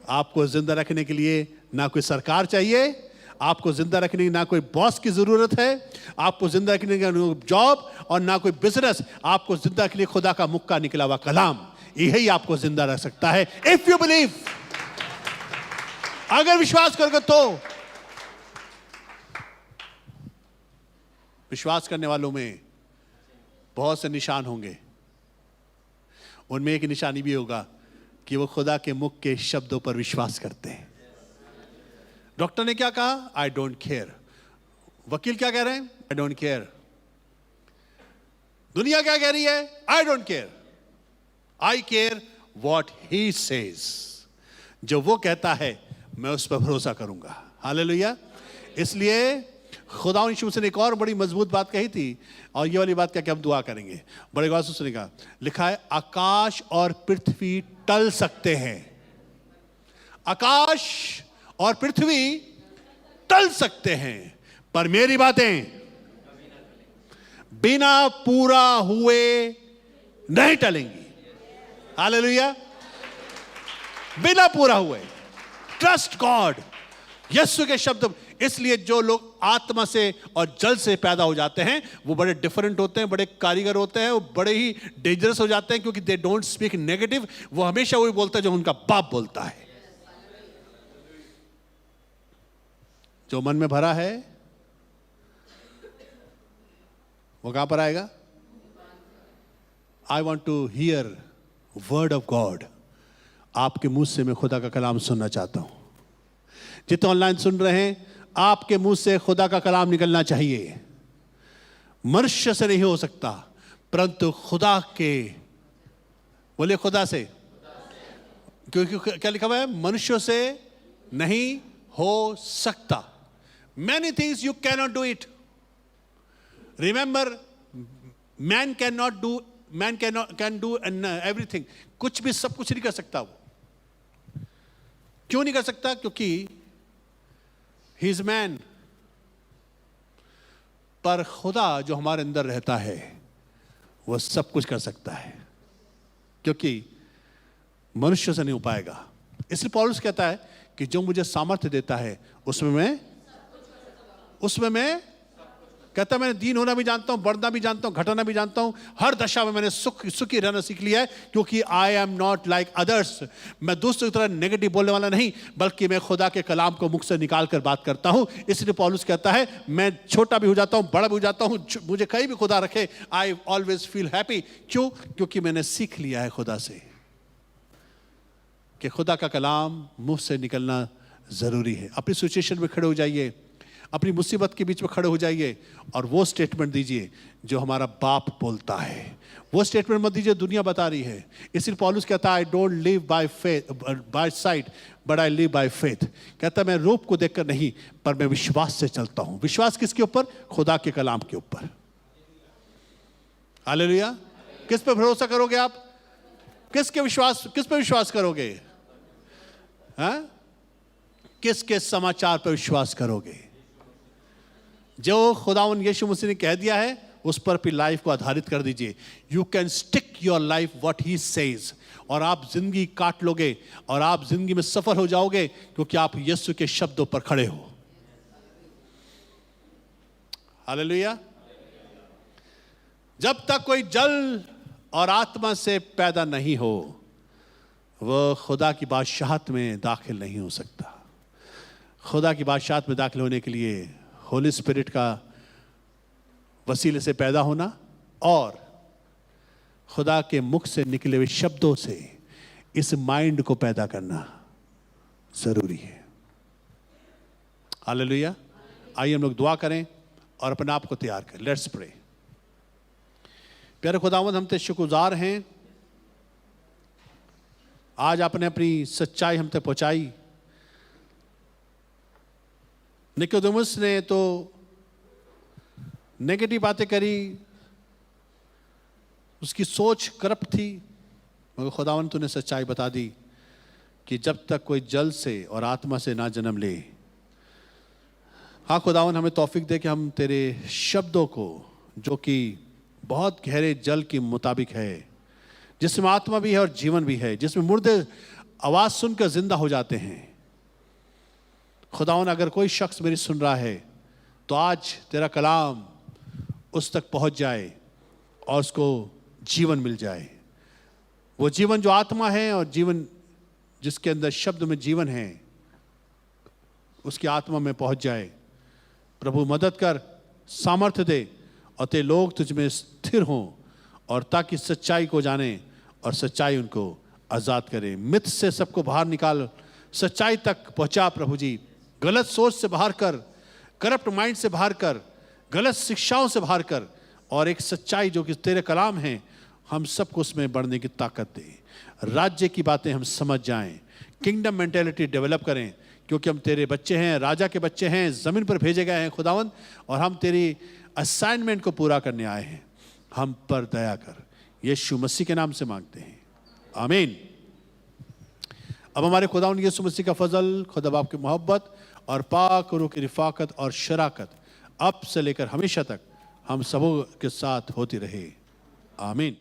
आपको जिंदा रखने के लिए ना कोई सरकार चाहिए, आपको जिंदा रखने की ना कोई बॉस की जरूरत है, आपको जिंदा रखने का जॉब और ना कोई बिजनेस। आपको जिंदा के लिए खुदा का मुख का निकला हुआ कलाम, यही आपको जिंदा रख सकता है। इफ यू बिलीव, अगर विश्वास करोगे तो। विश्वास करने वालों में बहुत से निशान होंगे, उनमें एक निशानी भी होगा कि वो खुदा के मुख के शब्दों पर विश्वास करते हैं। डॉक्टर ने क्या कहा? I don't care. वकील क्या कह रहे हैं? I don't care. दुनिया क्या कह रही है? I don't care. I care what he says. जो वो कहता है मैं उस पर भरोसा करूंगा। हालेलुया। इसलिए खुदा यीशु मसीह ने एक और बड़ी मजबूत बात कही थी, और ये वाली बात क्या कि हम दुआ करेंगे। बड़े गौर से सुनिएगा। लिखा है आकाश और पृथ्वी टल सकते हैं, आकाश और पृथ्वी टल सकते हैं, पर मेरी बातें बिना पूरा हुए नहीं टलेंगी। हालेलुया। बिना पूरा हुए। Trust God. यीशु के शब्द। इसलिए जो लोग आत्मा से और जल से पैदा हो जाते हैं वो बड़े डिफरेंट होते हैं, बड़े कारीगर होते हैं, वो बड़े ही डेंजरस हो जाते हैं, क्योंकि दे डोंट स्पीक नेगेटिव। वो हमेशा वही बोलते हैं जो उनका बाप बोलता है। जो मन में भरा है वो कहां पर आएगा? I want to hear word of God. आपके मुंह से मैं खुदा का कलाम सुनना चाहता हूं। जितने ऑनलाइन सुन रहे हैं, आपके मुंह से खुदा का कलाम निकलना चाहिए। मनुष्य से नहीं हो सकता, परंतु खुदा के, बोले खुदा से, क्योंकि क्या लिखा हुआ है? मनुष्यों से नहीं हो सकता। Many things you cannot do it. Remember, man cannot do, man can do everything. कुछ भी, सब कुछ नहीं कर सकता वो। क्यों नहीं कर सकता? क्योंकि he is man। पर खुदा जो हमारे अंदर रहता है वो सब कुछ कर सकता है, क्योंकि मनुष्य से नहीं हो पाएगा। इसलिए पौलुस कहता है कि जो मुझे सामर्थ्य देता है उसमें मैं कहता, मैंने दीन होना भी जानता हूं, बढ़ना भी जानता हूं, घटाना भी जानता हूं। हर दशा में मैंने सुखी रहना सीख लिया है, क्योंकि I am not like others. मैं दूसरी तरह नेगेटिव बोलने वाला नहीं, बल्कि मैं खुदा के कलाम को मुख से निकाल कर बात करता हूं। इसलिए पौलुस कहता है मैं छोटा भी हो जाता हूं, बड़ा भी हो जाता हूं, मुझे कहीं भी खुदा रखे, आई ऑलवेज फील हैप्पी। क्यों? क्योंकि मैंने सीख लिया है खुदा से कि खुदा का कलाम मुंह से निकलना जरूरी है। अपनी सिचुएशन में खड़े हो जाइए, अपनी मुसीबत के बीच में खड़े हो जाइए और वो स्टेटमेंट दीजिए जो हमारा बाप बोलता है। वो स्टेटमेंट मत दीजिए दुनिया बता रही है। इसलिए पौलुस कहता है I don't live by faith, by sight, but I live by faith. कहता मैं रूप को देखकर नहीं, पर मैं विश्वास से चलता हूं। विश्वास किसके ऊपर? खुदा के कलाम के ऊपर। हालेलुया। किस पे भरोसा करोगे आप? किस पे विश्वास करोगे? हाँ? किसके समाचार पर विश्वास करोगे? जो खुदावन यीशु मसीह ने कह दिया है उस पर अपनी लाइफ को आधारित कर दीजिए। You can stick your life what he says, और आप जिंदगी काट लोगे और आप जिंदगी में सफल हो जाओगे, क्योंकि आप यीशु के शब्दों पर खड़े हो। हालेलुया। जब तक कोई जल और आत्मा से पैदा नहीं हो वह खुदा की बादशाहत में दाखिल नहीं हो सकता। खुदा की बादशाहत में दाखिल होने के लिए होली स्पिरिट का वसीले से पैदा होना और खुदा के मुख से निकले हुए शब्दों से इस माइंड को पैदा करना जरूरी है। हालेलुया। आइए हम लोग दुआ करें और अपने आप को तैयार करें। Let's pray. प्यारे खुदावंद, हम ते शुक्रगुजार हैं, आज आपने अपनी सच्चाई हम तक पहुंचाई। निकोदेमुस ने तो नेगेटिव बातें करी, उसकी सोच करप्ट थी, मगर खुदावंद तूने सच्चाई बता दी कि जब तक कोई जल से और आत्मा से ना जन्म ले। हाँ खुदावन, हमें तौफीक दे कि हम तेरे शब्दों को, जो कि बहुत गहरे जल के मुताबिक है, जिसमें आत्मा भी है और जीवन भी है, जिसमें मुर्दे आवाज सुनकर जिंदा हो जाते हैं। खुदावन, अगर कोई शख्स मेरी सुन रहा है तो आज तेरा कलाम उस तक पहुंच जाए और उसको जीवन मिल जाए। वो जीवन जो आत्मा है और जीवन जिसके अंदर शब्द में जीवन है, उसकी आत्मा में पहुंच जाए। प्रभु मदद कर, सामर्थ्य दे और तेरे लोग तुझ में स्थिर हों, और ताकि सच्चाई को जाने और सच्चाई उनको आज़ाद करे। मिथ से सबको बाहर निकाल, सच्चाई तक पहुंचा प्रभु जी। गलत सोच से बाहर कर, करप्ट माइंड से बाहर कर, गलत शिक्षाओं से बाहर कर, और एक सच्चाई जो कि तेरे कलाम है, हम सबको उसमें बढ़ने की ताकत दे। राज्य की बातें हम समझ जाएं, किंगडम मेंटेलिटी डेवलप करें, क्योंकि हम तेरे बच्चे हैं, राजा के बच्चे हैं, ज़मीन पर भेजे गए हैं खुदावंद, और हम तेरी असाइनमेंट को पूरा करने आए हैं। हम पर दया कर, यीशु मसीह के नाम से मांगते हैं, आमीन। अब हमारे खुदावंद यीशु मसीह का फजल, खुदा बाप की मोहब्बत और पाक रूह की रिफाकत और शराकत अब से लेकर हमेशा तक हम सबों के साथ होती रहे, आमीन।